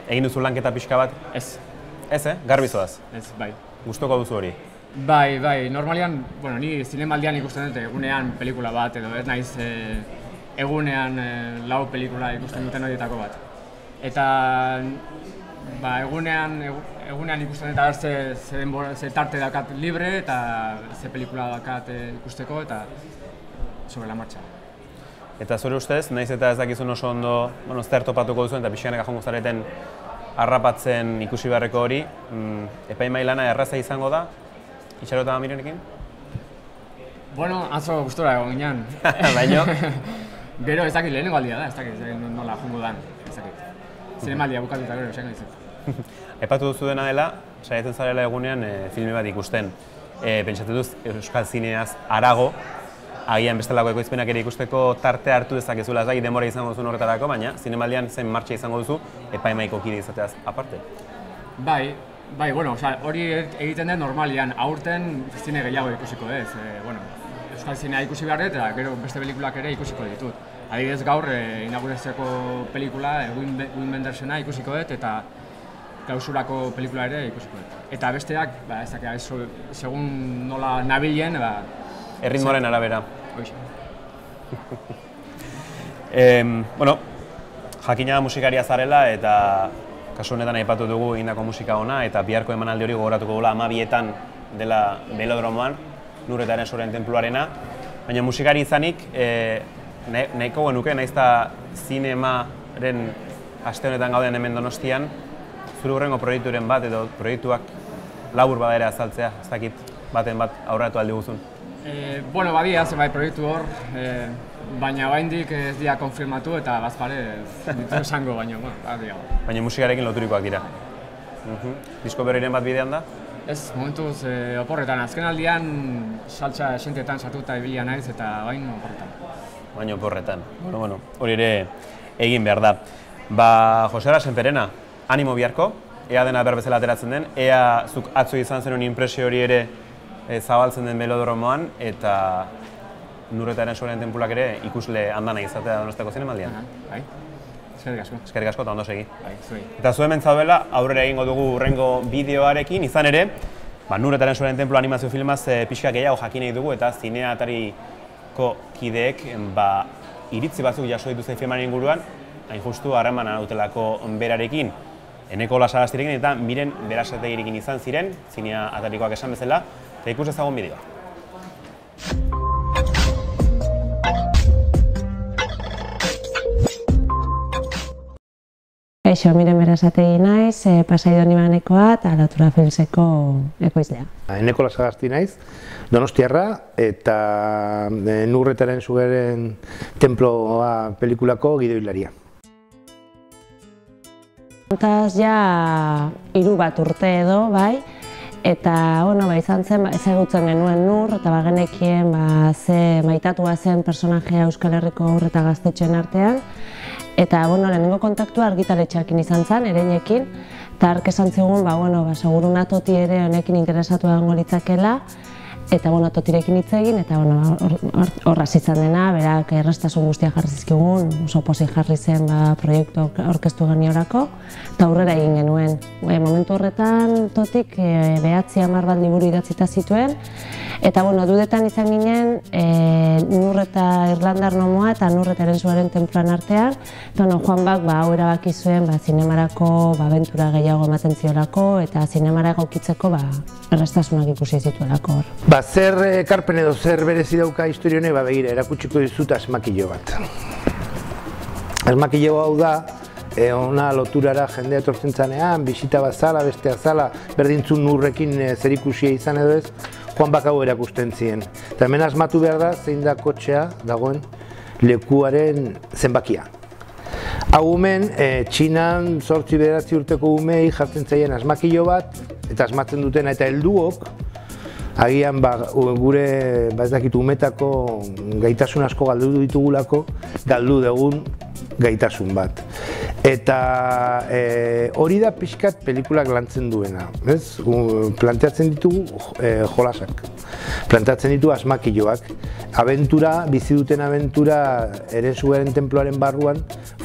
egin duzu lanketa pixka bat? Ez. Ez, garbi zoaz? Ez, bai. Gustoko duzu hori? Bai, normalian, ni Zinemaldian ikusten dut egunean pelikula bat edo, ez naiz egunean 4 pelikula ikusten duten horietako bat. Eta egunean ikusten dut ze tarte dakat libre eta ze pelikula dakat ikusteko eta sobre la marcha. Eta zure ustez, nahiz eta ez dakizun oso ondo zer topatuko duzuen eta pixkanaka jongo zareten harrapatzen ikusi beharreko hori, epaimahai lana erraza izango da, Itxarote Amamirenekin? Bueno, atzo gustora egon ginen. Baino? Gero ez dakit lehenengo aldia da, ez dakit nola jongo dan, ez dakit. Zinemaldia bukatuta gero, esango dizut. Aipatu duzu dena dela, saiatzen zarela egunean filme bat ikusten. Pentsatu duz, euskal zineaz harago, agian bestelako ekoizpenak ere ikusteko tartea hartu dezakezula, ez dakit denbora izango duzun horretarako, baina zinemaldian zen martxa izango duzu epaimahaiko kide izateaz aparte. Bai, bueno, hori egiten den normalian, aurten zine gehiago ikusiko ez. Euskal zinea ikusi behar dut eta gero beste pelikulak ere ikusiko ditut. Adibidez gaur, inaugurazioko pelikula, Wim Wendersena ikusiko dut eta klausurako pelikula ere ikusiko dut. Eta besteak, ez dakit, segun nola nabilen, erritmoaren arabera. Hoxe. Bueno, jakina musikaria zarela eta kasu honetan aipatu dugu egindako musika ona eta biharko emanaldi hori gogoratuko dugula 12etan dela Belodromoan, Nur eta Erensuaren tenpluarena. Baina musikari izanik, nahiko genuke, nahiz eta zinemaren aste honetan gauden hemen Donostian, zure hurrengo proiekturen bat edo proiektuak labur bada ere azaltzea, ez dakit baten bat aurreratu aldi guzun. Bueno, badia zenbait proiektu hor, baina oraindik ez dira konfirmatu eta bazpare ez ditu esango, baina badia. Baina musikarekin loturikoak dira. Disko berriren bat bidean da? Ez, momentuz oporretan. Azken aldian saltsa esentetan sartuta ibilia naiz eta bain oporretan. Baina oporretan. Bueno, hori ere egin behar da. Josera Senperena, animo biharko, ea dena berbezala ateratzen den, ea zuk atzo izan zenuen inpresio hori ere zabaltzen den Belodromoan eta Nur eta Erensuaren tenpulak ere ikusle andana izatea Donostiako zinemaldian. Bai, eskerrik asko. Eskerrik asko eta ondo segi. Bai, zuei. Eta zu hemen zaudela, aurrera egingo dugu hurrengo bideoarekin, izan ere, Nur eta Erensuaren tenplu animazio filmaz pixka gehiago jakin nahi dugu eta zinea atariko kideek iritzi batzuk jaso dituzten filmaren inguruan, hain justu harremana dutelako berarekin, Eneko Lasagastirekin eta Miren Berasategirekin izan ziren, zinea atarikoak esan bezala, eta ikus ezagun bideoa. Kaixo, Miren Berasategi naiz, Pasai Donibanekoa eta Lotura Filmseko ekoizlea. Eneko Lasagasti naiz, Donostiarra eta Nur eta Erensuaren tenploa pelikulako gidoilaria. Hortaz ja 3 bat urte edo, bai, eta izan zen, ezagutzen genuen Nur, eta bagenekien ze maitatua zen personajea Euskal Herriko haur eta gaztetxoen artean. Eta lehenengo kontaktua argitaletxearekin izan zen, Ereinekin, eta hark esan zigun, seguruna Toti ere honekin interesatu egongo litzakela, eta Totirekin hitz egin, eta horraz izan dena, berak erraztasun guztiak jarri zizkigun, oso pozik jarri zen proiektu aurkeztu geniorako, eta aurrera egin genuen. Momentu horretan Totik 9-10 bat liburu idatzita zituen, eta dudetan izan ginen Nur eta Irlandar Nomoa eta Nur eta Erensuaren tenpluan artean, eta Juan Bak hau erabaki zuen zinemarako abentura gehiago ematen ziolako, eta zinemara egokitzeko erraztasunak ikusi zituelako hor. Zer ekarpen edo zer berezi dauka historia honek, begira, erakutsiko dizut asmakilo bat. Asmakilo hau da, ona loturara jendea etortzen zanean, bisita bat zala, bestea zala, berdintzun Nurrekin zerikusia izan edo ez, Juan Bak hau erakusten ziren. Eta hemen asmatu behar da, zein da kotxea dagoen lekuaren zenbakia. Hau hemen, Txinan 8-9 urteko umei jartzen zaien asmakilo bat, eta asmatzen dutena eta helduok, agian gure ez dakit umetako gaitasun asko galdu ditugulako, galdu dugun gaitasun bat. Eta hori da pixkat pelikulak lantzen duena. Planteatzen ditugu jolasak, planteatzen ditugu asmakiloak. Abentura, bizi duten abentura Erensuaren tenpluaren barruan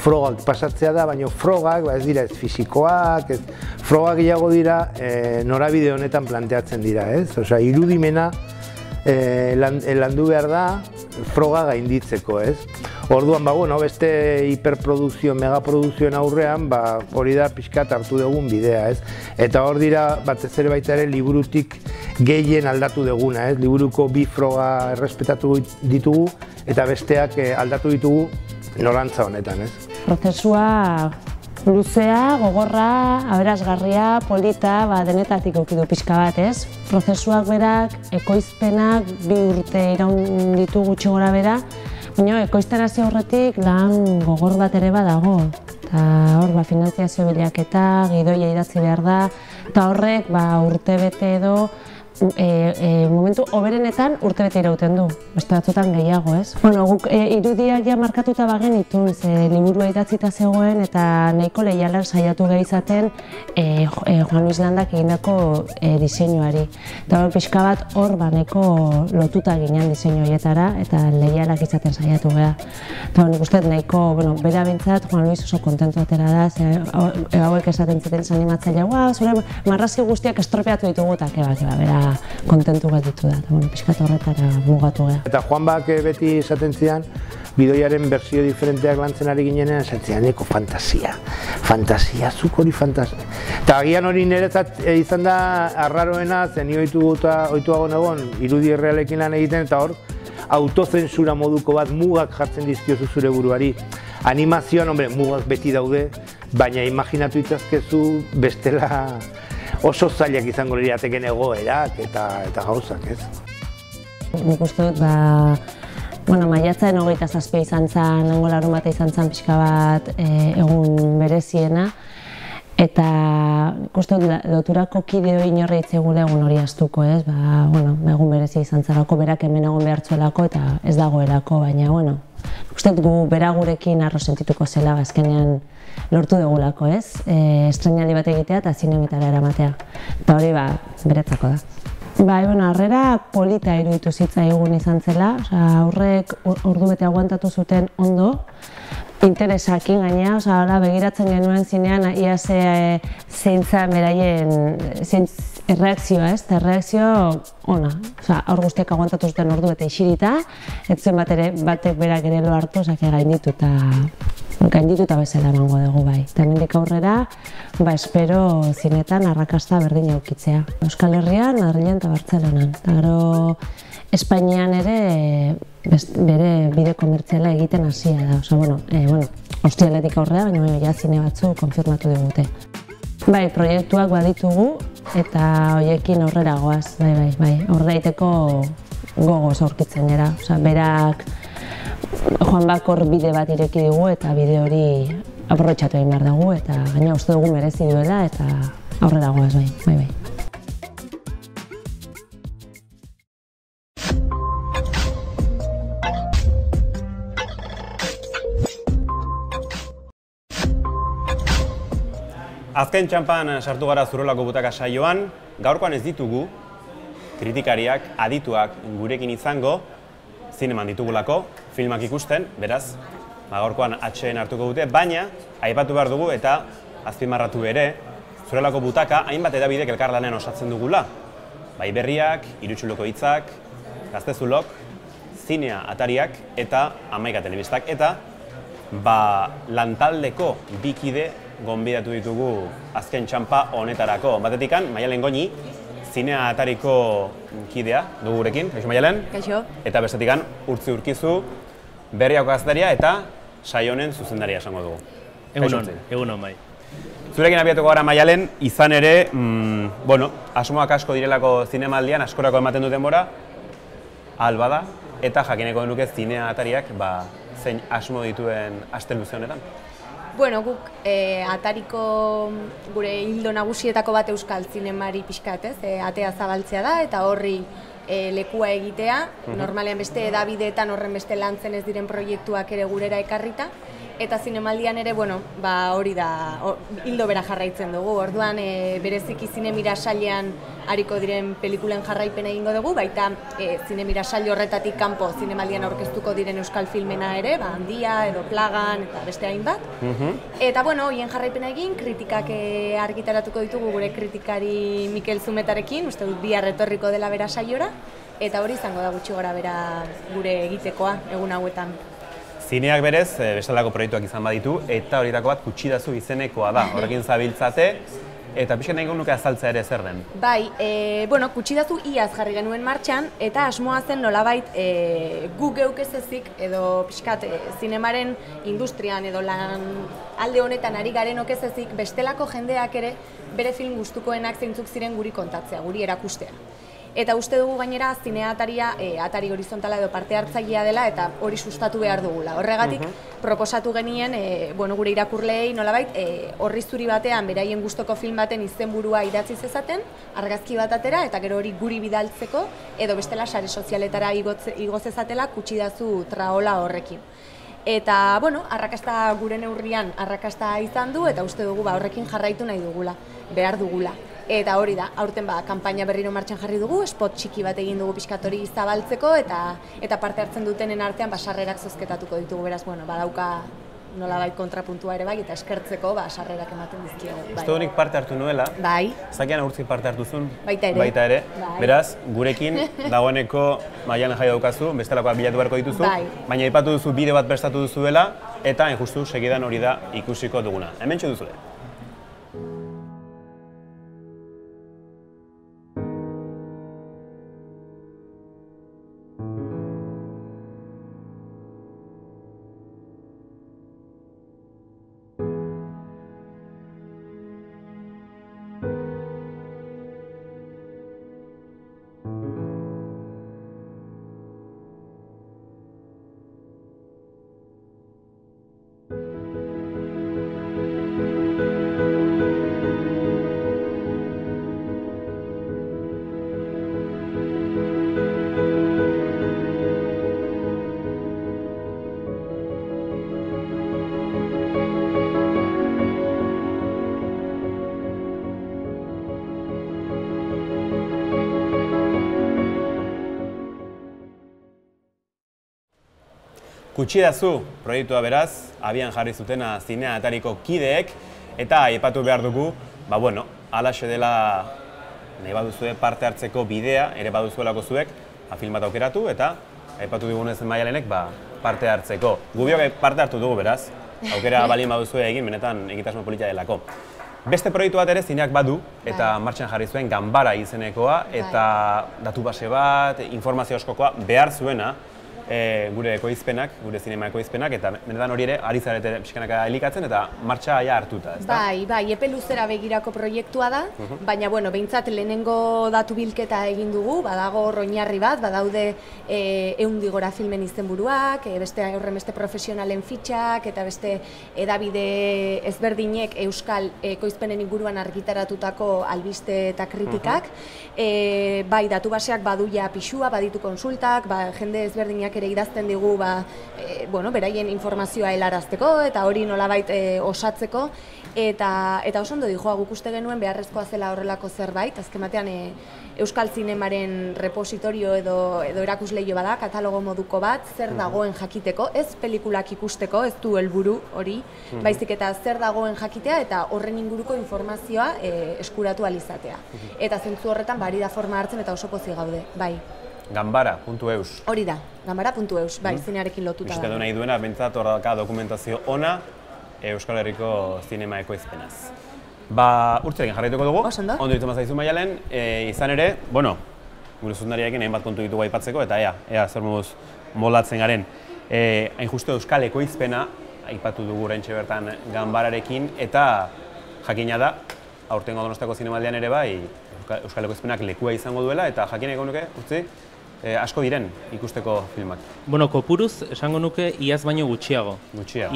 frogak pasatzea da, baina frogak ez dira ez fisikoak, frogak gehiago dira norabide honetan planteatzen dira. Irudimena landu behar da froga gainditzeko. Orduan, beste hiperprodukzio, megaprodukzioen aurrean, hori da pixkat hartu dugun bidea. Eta hor dira, batez ere baita ere, liburutik gehien aldatu duguna. Liburuko 2 froga errespetatu ditugu, eta besteak aldatu ditugu norantza honetan, ez? Prozesua luzea, gogorra, aberasgarria, polita, denetatik eukidu pixka bat, ez? Prozesuak berak, ekoizpenak, 2 urte iraun ditu gutxi gora bera, baina ekoiztera horretik lan gogor bat ere badago. Eta hor, finantziazio bilaketa, gidoia idatzi behar da, eta horrek urte bete edo, momentu hoberenetan urte bete irauten du, beste batzutan gehiago, ez? Bueno, guk irudiak ja markatuta bagenitun, ze liburua idatzita zegoen eta nahiko leialak saiatu gehi izaten Juan Luis Landak egindako diseinuari. Eta hor pixka bat hor nahiko lotuta ginen diseinu horietara eta leialak izaten saiatu geha. Eta nik uste nahiko, bera bintzat Juan Luis oso kontentu atera da, ze hauek esaten zuten animatzailea, zure marrazki guztiak estropeatu ditugu eta keba, bera kontentu bat ditu da, eta pixkat horretara mugatu geha. Eta Juanbak beti esaten zidan, bidoiaren bersio diferenteak lantzen ari ginenean, esaten zidan, neko fantasia, zuk hori fantasia. Eta agian hori niretzat izan da arraroena, zen ni ohituago egon, irudi errealekin lan egiten, eta hor, autozensura moduko bat mugak jartzen dizkiozu zure buruari. Animazioan, mugak beti daude, baina imaginatu itazkezu bestela oso zailak izango lirateken egoerak eta gauzak, ez? Nik uste dut, maiatzaren 27 izan zen, lehenengo larunbata izan zen pixka bat egun bereziena, eta nik uste dut loturako kideo inorri itzegule egun hori astuko, ez? Egun berezi izan zarako, berak hemen egon behartzuelako eta ez dagoelako, baina, nik uste dut gu bera gurekin arro sentituko zela, azkenean lortu dugulako, ez? Estreinaldi bat egitea eta zinemetara eramatea. Eta hori, beretzako da. Harrera polita iruditu zitzaigun izan zela, aurrek ordu bete aguantatu zuten ondo, interesakin gainea, begiratzen genuen zinean, ia zeintza beraien erreakzioa, ez? Erreakzio ona. Hor guztiak aguantatu zuten ordu bete isirita, ez zuen batek berak ere lo hartu, gaindituta bezala emango dugu bai. Eta hemendik aurrera, espero zinetan arrakasta berdin aukitzea. Euskal Herrian, Madrilen eta Bartzelonan. Eta gero Espainian ere bere bide komertziala egiten hasia da. Ostialetik aurrera, baina ja zine batzu konfirmatu digute. Proiektuak baditugu eta horiekin aurrera goaz, aurrera iteko gogoz aurkitzen gara. Berak Juanbak hor bide bat ireki digu eta bide hori aprobetxatu egin behar dugu eta gaina uste dugu merezi duela eta aurrera goaz, bai. Azken txanpan sartu gara Zurrolako Butaka saioan, gaurkoan ez ditugu kritikariak, adituak gurekin izango, zineman ditugulako, filmak ikusten, beraz, gaurkoan atxeen hartuko dute, baina, aipatu behar dugu eta azpimarratu ere, Zurrolako Butaka hainbat edabidek elkarlanean osatzen dugula. Bai Berriak, Irutxuloko Hitzak, Gaztezulok, Zinea Atariak eta Hamaika Telebistak. Eta, lantaldeko bikide gonbidatu ditugu azken txanpa honetarako. Batetikan, Maialen Goñi, Zinea Atariko kidea dugu gurekin. Kaixo Maialen? Kaixo. Eta bestetikan, Urtzi Urkizu, Berriako gaztaria eta saionen zuzendaria esango dugu. Egunon bai. Zurekin abiatuko gara Maialen, izan ere, asmoak asko direlako zinemaldian, askorako ematen duten denbora, alba da, eta jakineko genuke Zinea Atariak zein asmo dituen aste luze honetan. Guk Atariko gure hildo nagusietako bat euskal zinemari pixkat, atea zabaltzea da eta horri lekua egitea. Normalean beste edabideetan horren beste lantzen ez diren proiektuak ere gurera ekarrita. Eta zinemaldian ere, hori da, hildo bera jarraitzen dugu. Orduan, bereziki Zinemira sailean hariko diren pelikulen jarraipen egingo dugu, baita Zinemira saile horretatik kanpo zinemaldian aurkeztuko diren euskal filmena ere, Handia edo Plagan eta beste hainbat. Eta, horien jarraipena egin, kritikak argitaratuko ditugu gure kritikari Mikel Zumetarekin, uste dut bihar etorriko dela bera saiora, eta hori izango da gutxi gora bera gure egitekoa egun hauetan. Zineak berez, bestelako proiektuak izan baditu, eta horietako bat Kutsidazu izenekoa da. Horrekin zabiltzate, eta pixka nahi nuke azaltzea ere zer den. Bai, bueno, Kutsidazu iaz jarri genuen martxan, eta asmoa zen nolabait gu geuk ez ezik, edo pixkat zinemaren industrian edo lan alde honetan ari garenok ez ezik, bestelako jendeak ere bere film gustukoenak zeintzuk ziren guri kontatzea, guri erakustea. Eta uste dugu gainera zinea ataria atari horizontala edo parte hartzailea dela eta hori sustatu behar dugula. Horregatik proposatu genien gure irakurleei nolabait horri zuri batean beraien gustoko film baten izenburua idatzi zezaten, argazki bat atera eta gero hori guri bidaltzeko edo bestela sare sozialetara igo zezatela Kutsidazu traola horrekin. Eta, arrakasta gure neurrian arrakasta izan du eta uste dugu horrekin jarraitu nahi dugula, behar dugula. Eta hori da, aurten kanpaina berriro martxan jarri dugu, spot txiki bat egin dugu pixkat hori zabaltzeko eta parte hartzen dutenen artean sarrerak zozketatuko ditugu, beraz, badauka nolabait kontrapuntua ere bai, eta eskertzeko sarrerak ematen dizkiegu. Uste honik parte hartu nuela, zakean agurtzik parte hartuzun, baita ere, beraz, gurekin dagoeneko mailan jai daukazu, bestelakoak bilatu beharko dituzu, baina aipatu duzu bideo bat prestatu duzuela, eta justu segidan hori da ikusiko duguna. Hementxe duzue. Kutsidazu proiektua beraz, abian jarri zutena zinea atariko kideek, eta aipatu behar dugu, halaxe dela nahi baduzue parte hartzeko bidea, ere baduzuelako zuek, film bat aukeratu, eta aipatu digunez Maialenek parte hartzeko. Gubiok parte hartu dugu beraz, aukera balin baduzue egin, benetan egitasmo politia delako. Beste proiektu bat ere zineak badu, eta martxan jarri zuen Ganbara izenekoa, eta datu base bat, informazio askokoa behar zuena, gure ekoizpenak, gure zinema ekoizpenak, eta benetan hori ere ari zarete pixkanaka elikatzen eta martxa aia hartuta, ezta? Bai, epe luzera begirako proiektua da, baina, behintzat lehenengo datu bilketa egin dugu, badago oinarri bat, badaude 100 gora filmen izenburuak, horren beste profesionalen fitxak, eta beste edabide ezberdinek euskal ekoizpenen inguruan argitaratutako albiste eta kritikak, bai, datu baseak baduia pixua, baditu konsultak, jende ezberdinak ere idazten digu beraien informazioa helarazteko eta hori nolabait osatzeko eta oso ondo dijoa guk uste genuen beharrezkoa zela horrelako zerbait, azken batean euskal zinemaren repositorio edo erakusleio bada, katalogo moduko bat, zer dagoen jakiteko, ez pelikulak ikusteko, ez du helburu hori, baizik eta zer dagoen jakitea eta horren inguruko informazioa eskuratu alizatea. Eta zentzu horretan bari da forma hartzen eta oso pozik gaude, bai. Ganbara.eus. Hori da, ganbara.eus, bai, zinearekin lotuta da. Bisitatu nahi duena, bentsat hor dauka dokumentazio ona Euskal Herriko zinema ekoizpenaz. Urtzerekin jarraituko dugu, ondo ditu mazaizu Maialen, izan ere, gure zuzendariarekin hainbat kontu ditugu aipatzeko, eta ea zer moduz moldatzen garen. Hain justu Euskal ekoizpena, aipatu dugu oraintxe bertan Ganbararekin, eta jakina da, aurtengo Donostiako zinemaldian ere bai, Euskal ekoizpenak lekua izango duela, eta jakin eko nuke, asko diren ikusteko filmak. Kopuruz, esango nuke, iaz baino gutxiago.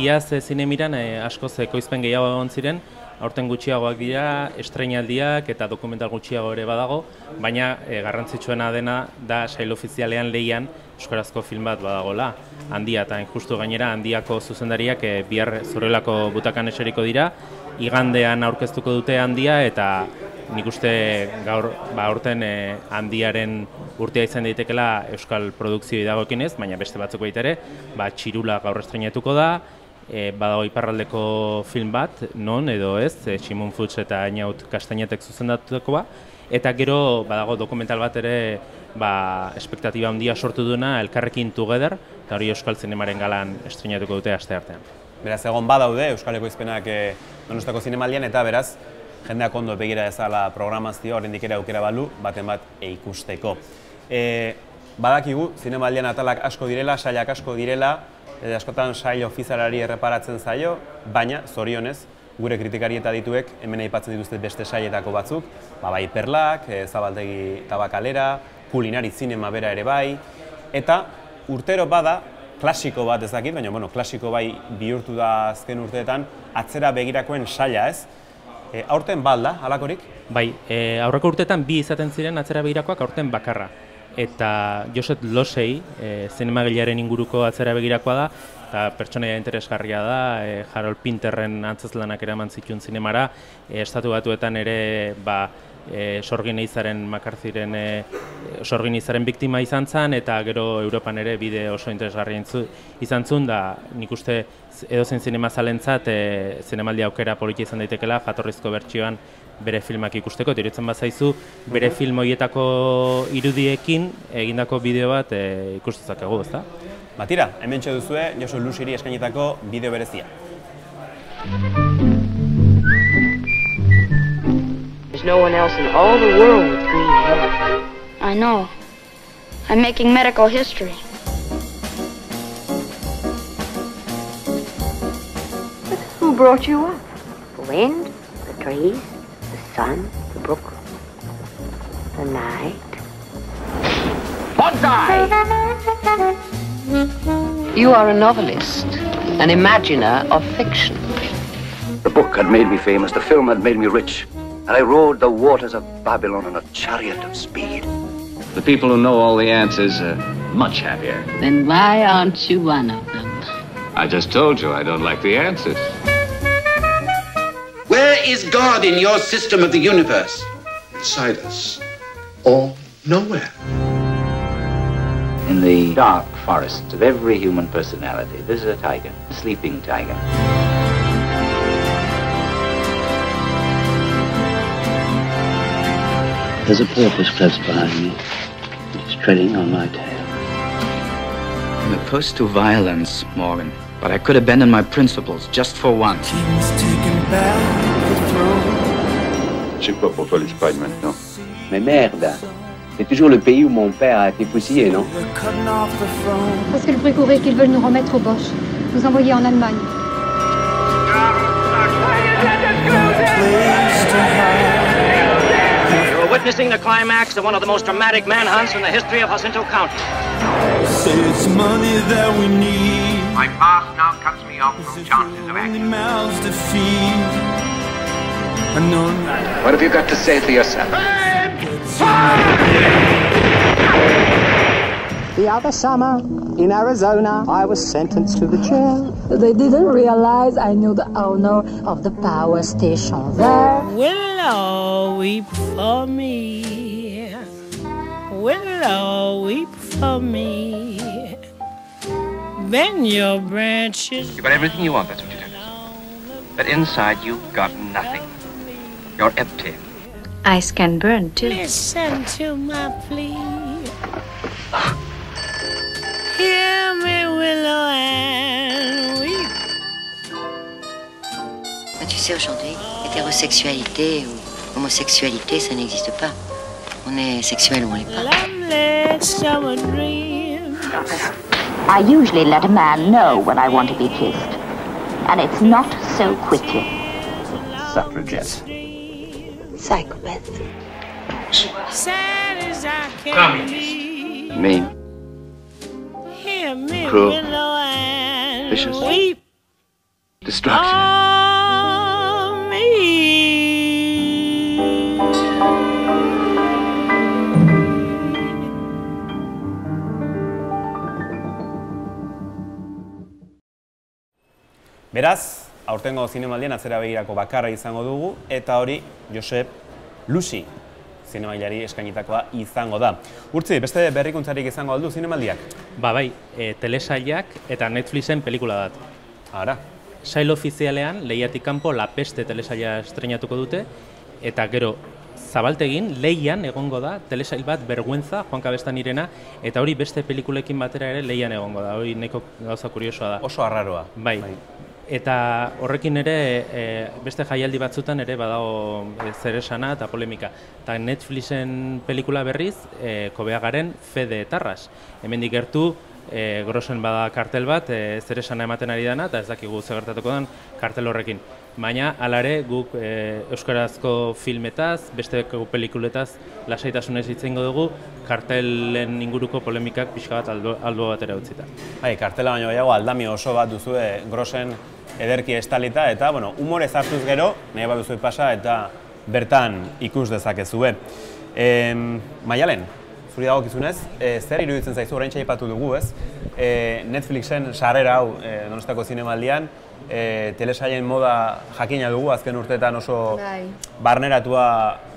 Iaz zinemiran askoz ekoizpen gehiago egon ziren, aurten gutxiagoak dira, estreinaldiak eta dokumental gutxiago ere badago, baina garrantzitsuena dena da sail ofizialean lehian euskarazko film bat badagola. Handia, eta justu gainera handiako zuzendariak bihar Zurrelako butakan eseriko dira, igandean aurkeztuko dute Handia eta nik uste gaur aurten Handiaren urtea izan daitekela euskal produkzioi dagokienez, baina beste batzuk baita ere, Txirula gaur estreinatuko da, badago iparraldeko film bat, non edo ez, Simon Fuchs eta Ainaut Kastainetek zuzendatukoa, eta gero badago dokumental bat ere espektatiba handia sortu duena Elkarrekin Together, eta hori Euskal Zinemaren galan estreinatuko dute asteartean. Beraz, egon badaude Euskal ekoizpenak Donostiako zinemaldian, eta beraz, jendeak ondo begira ezala programazio, oraindik ere aukera balu, baten bat ikusteko. Badakigu, zinemaldian atalak asko direla, sailak asko direla, askotan sail ofizialari erreparatzen zaio, baina, zorionez, gure kritikari eta dituek hemen aipatzen dituzte beste sailetako batzuk, bai Perlak, Zabaltegi Tabakalera, Kulinari Zinema bera ere bai, eta urtero bada, klasiko bat ez dakit, baina klasiko bai bihurtu da azken urteetan, atzera begirakoen saila ez. Aurten balda, halakorik? Bai, aurreko urteetan bi izaten ziren atzera begirakoak, aurten bakarra. Eta Josep Losey, zinemagilaren inguruko atzera begirakoa da, eta pertsonaia interesgarria da, Harold Pinterren antzezlanak eraman zituen zinemara, Estatu Batuetan ere Sorgin Eizaren McCarthyren Sorgin Eizaren biktima izan zen, eta gero Europan ere bide oso interesgarria izan zuen, da nik uste edozein zinemazalentzat zinemaldi aukera polita izan daitekela, jatorrizko bertsioan bere filmak ikusteko, eta iruditzen bazaizu bere film horietako irudiekin egindako bideo bat ikustezakegu, ezta? Tira, hementxe duzue Josu Lusiri eskainitako bideo berezia. There's no one else in all the world with green hair. I know. I'm making medical history. But who brought you up? The wind, the trees, the sun, the brook, the night. Bonsai! You are a novelist, an imaginer of fiction. The book had made me famous, the film had made me rich, and I rode the waters of Babylon on a chariot of speed. The people who know all the answers are much happier. Then why aren't you one of them? I just told you I don't like the answers. Where is God in your system of the universe? Inside us, or nowhere. In the dark forests of every human personality, there's a tiger, a sleeping tiger. There's a porpoise close behind me. It's treading on my tail. I'm opposed to violence, Morgan, but I could abandon my principles just for once. C'est quoi pour toi l'Espagne maintenant? Mais merde! C'est toujours le pays où mon père a été fusillé, non? Parce que le bruit courait qu'ils veulent nous remettre au Bosch, nous envoyer en Allemagne. You're witnessing the climax of one of the most dramatic manhunts in the history of Jacinto County. Say it's money that we need. My past now cuts me off from chances of action. What have you got to say for yourself? The other summer, in Arizona, I was sentenced to the jail. They didn't realize I knew the owner of the power station there. Willow, weep for me. Willow, weep for me. Bend your branches. You got everything you want, that's what you tell yourself. But inside you've got nothing. You're empty. Ice can burn too. Listen to my plea. Hear me, Willow, and weep. Tu sais, aujourd'hui, hétérosexualité ou homosexualité, ça n'existe pas. On est sexuel ou on l'est pas. I usually let a man know when I want to be kissed. And it's not so quickly. Suffragette. Psychopath. Sad as I can be. Mean. Hear me, Cruel. Willow, and Vicious. weep. Destruction. On me. Beraz, aurtengo zinemaldian atzera begirako bakarra izango dugu, eta hori Josep Lusi zinemailari eskainitakoa izango da. Urtzi, beste berrikuntzarik izango aldu zinemaldiak? Bai, telesailak eta Netflixen pelikula bat. Ara. Sail ofizialean, Lehiatik kanpo La Peste telesaila estreinatuko dute, eta gero Zabaltegin, Leian egongo da, telesail bat, Bergüenza, Juan Cabestanirena, eta hori beste pelikulekin batera ere Leian egongo da, hori nahiko gauza kuriosoa da. Oso arraroa. Bai. Eta horrekin ere, beste jaialdi batzutan ere badago zeresana eta polemika. Eta Netflixen pelikula berriz, Kobeagaren Fede Tarras. Hemendik gertu, Grosen bada kartel bat, zeresana ematen ari dana, eta ez dakigu zer gertatuko den kartel horrekin. Baina, hala ere, guk euskarazko filmetaz, beste pelikuletaz lasaitasunez hitz egingo dugu, kartelen inguruko polemikak pixka bat albo batera utzita. Kartela baino gehiago aldami oso bat duzue Grosen ederki estalita, eta, humorez hartuz gero, nahi bat duzue pasa, eta bertan ikus dezakezue. Maialen, zuri dagokizunez, zer iruditzen zaizu, oraintxe aipatu dugu, ez? Netflixen sarrera hau Donostiako Zinemaldian, telesailen moda jakina dugu, azken urteetan oso barneratua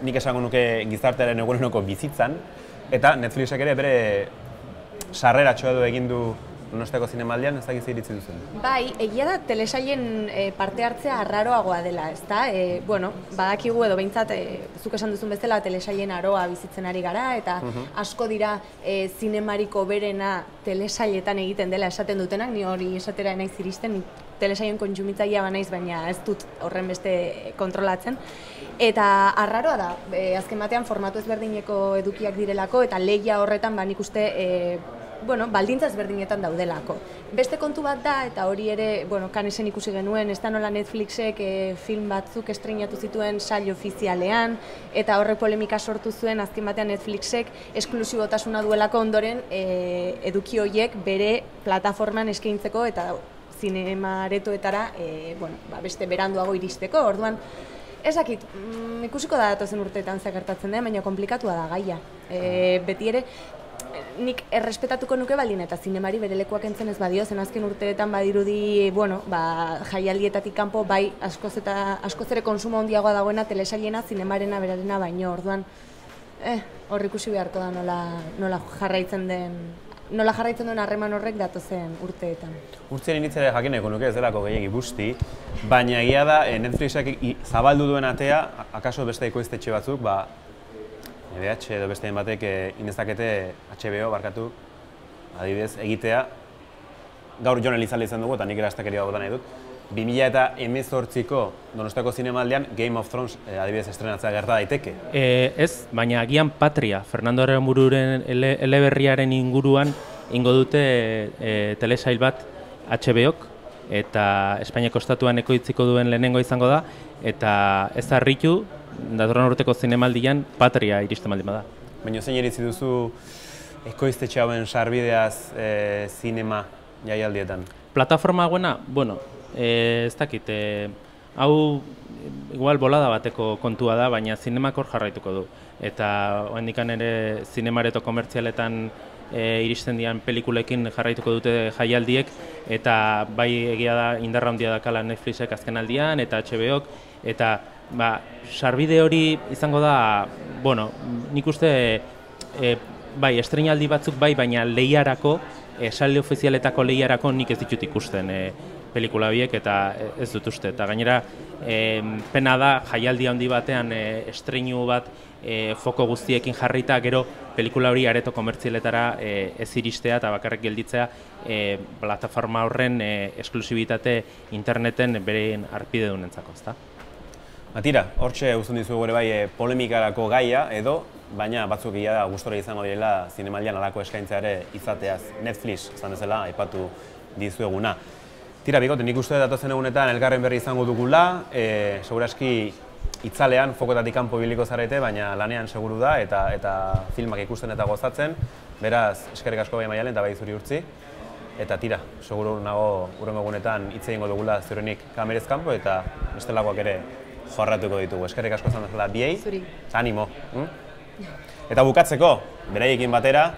nik esango nuke gizartearen eguneroko bizitzan, eta Netflixek ere bere sarreratxoa edo egin du Donostiako Zinemaldian, ez dakiz iritzi duzen. Bai, egia da telesailen parte hartzea arraroagoa dela, ezta? Badakigu edo behintzat, zuk esan duzun bezala telesailen aroa bizitzen ari gara, eta asko dira zinemariko berena telesailetan egiten dela esaten dutenak, ni hori esatera naiz iristen, telesaien kontsumitzailea banaiz, baina ez dut horren beste kontrolatzen. Eta arraroa da, azken batean formatu ezberdineko edukiak direlako, eta lehia horretan nik uste baldintza ezberdinetan daudelako. Beste kontu bat da, eta hori ere, Canesen ikusi genuen, ez da nola Netflixek film batzuk estreinatu zituen sail ofizialean, eta horrek polemika sortu zuen, azken batean Netflixek esklusibotasuna duelako ondoren eduki horiek bere plataforman eskaintzeko eta zinemaretoetara beste beranduago iristeko. Orduan, ez dakit, ikusiko da datozen urteetan zer gertatzen den, baina konplikatua da gaia. Beti ere, nik errespetatuko nuke baldin eta zinemari bere lekuak entzen ez badio, zen azken urteetan badirudi, jaialdietatik kanpo bai askoz ere konsumo handiagoa dagoena telesailena, zinemarena berarena baino, orduan hor ikusi beharko da nola jarraitzen duen harreman horrek datozen urteetan. Urtzien initzere jakineko nuke ez delako gehiagi busti, baina egia da Netflixek zabaldu duen atea, akaso beste ekoiztetxe batzuk, EBH edo beste batek inezakete HBO barkatu, adibidez, egitea. Gaur Jon Elizalde izan dugu, eta nik erastakeria bota nahi dut. 2018ko Donostiako Zinemaldian Game of Thrones adibidez estrenatzea gerta daiteke. Ez, baina agian Patria, Fernando Aranbururen eleberriaren inguruan ingo dute telesail bat HBO-k, eta Espainiako estatuan ekoitziko duen lehenengo izango da, eta ez harritu, datorren urteko Zinemaldian Patria iristen baldin bada. Baina zein iritzi duzu ekoiztetxe hauen sarbideaz zinema jaialdietan? Plataforma hauena, ez dakit, hau igual bolada bateko kontua da, baina zinemak hor jarraituko du. Eta oraindikan ere zinemareto komertzialetan iristen dian pelikulekin jarraituko dute jaialdiek, eta bai egia da indarra handia dakala Netflixek azken aldian, eta HBO-k, eta sarbide hori izango da, nik uste, bai, estreinaldi batzuk bai, baina lehiarako, esaldi ofizialetako lehiarako nik ez ditut ikusten pelikula biek, eta ez dut uste. Eta gainera, pena da, jaialdi handi batean estreinu bat foko guztiekin jarrita, gero pelikula hori areto komertzialetara ez iristea eta bakarrik gelditzea plataforma horren esklusibitate interneten beren arpide dunentzako, ezta? Tira, hortxe uzten dizugu ere bai polemikarako gaia edo, baina batzuk egia da gustora izango direla Zinemaldian halako eskaintza ere izateaz. Netflix, izan bezala, aipatu dizueguna. Tira, bikote, nik uste datozen egunetan elkarren berri izango dugula, seguraski itzalean, fokotatik kanpo ibiliko zarete, baina lanean seguru da eta filmak ikusten eta gozatzen. Beraz, eskerrik asko bai Maialen eta bai zuri Urtzi. Eta tira, seguru nago hurrengo egunetan hitz egingo dugula ziurrenik kamerez kanpo eta bestelakoak ere jorratuko ditugu. Eskerrik asko izan bezala biei, animo. Eta bukatzeko, beraiekin batera,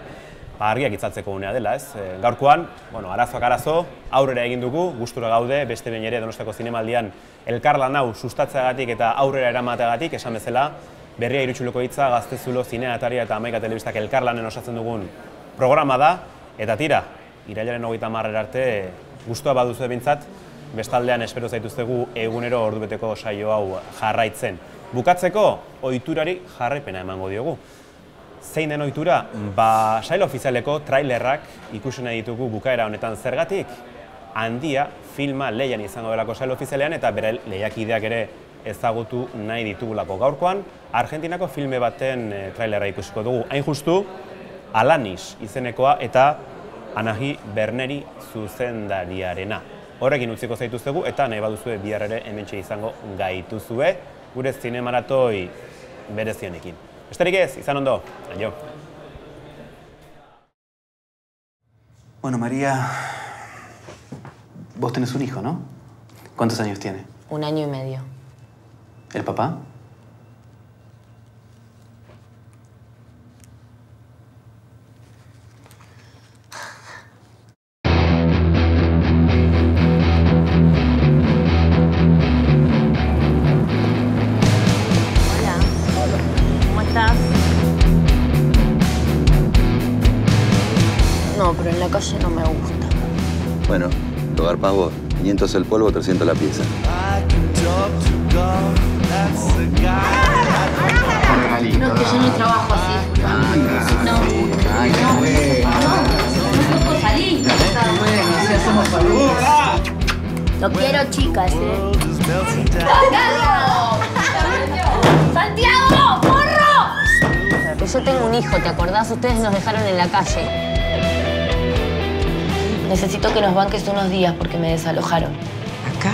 argiak itzaltzeko unea dela, ez? Gaurkoan, arazoak arazo, aurrera egin dugu, gustura gaude, beste behin ere Donostiako Zinemaldian elkarlan hau sustatzeagatik eta aurrera eramateagatik, esan bezala, Berria Irutxuleko hitza, Gaztezulo, Zinea Ataria eta Hamaika Telebistak elkarlanen osatzen dugun programa da, eta tira, irailaren 30 arte, gustua baduzu behintzat, bestaldean espero zaituztegu egunero ordubeteko saio hau jarraitzen. Bukatzeko, ohiturari jarraipena emango diogu. Zein den ohitura? Sail ofizialeko trailerrak ikusi nahi ditugu bukaera honetan zergatik? handia filma lehian izango delako sail ofizialean eta bere lehiakideak ere ezagutu nahi ditugulako. Gaurkoan, Argentinako filme baten trailerra ikusiko dugu. Hain justu, Alanis izenekoa eta Anahi Berneri zuzendariarena. Horrekin utziko zaituztegu eta nahi baduzue bihar ere hementxe izango gaituzue gure zinemaratoi berezienekin. Besterik ez, izan ondo. Aio. Bueno, María, vos tenés un hijo, ¿no? ¿Cuántos años tiene? 1 año y medio. ¿El papá? Hola, ¿cómo estás? No, pero en la calle no me gusta. Bueno, robar para vos. 500 el polvo, 300 la pieza. No, que yo no trabajo así. No puedo salir. No quiero chicas, ¡Santiago! ¡Porro! Yo tengo un hijo, ¿te acordás? Ustedes nos dejaron en la calle. Necesito que nos banques unos días porque me desalojaron. ¿Acá?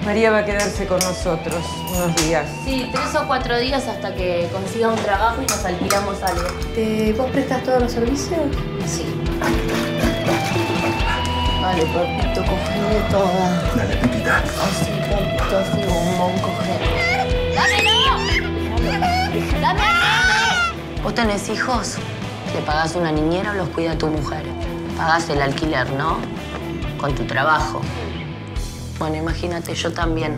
María va a quedarse con nosotros unos días. Sí, 3 o 4 días hasta que consiga un trabajo y nos alquilamos algo. ¿Vos prestas todos los servicios? Sí. Vale, papito, cogeme toda. Dale, Pepita. Así, papito, así, bombón, cogeme. ¡Dámelo! ¡Dame! ¿Vos tenés hijos? ¿Le pagás una niñera o los cuida tu mujer? Pagás el alquiler, ¿no? Con tu trabajo. Bueno, imagínate, yo también.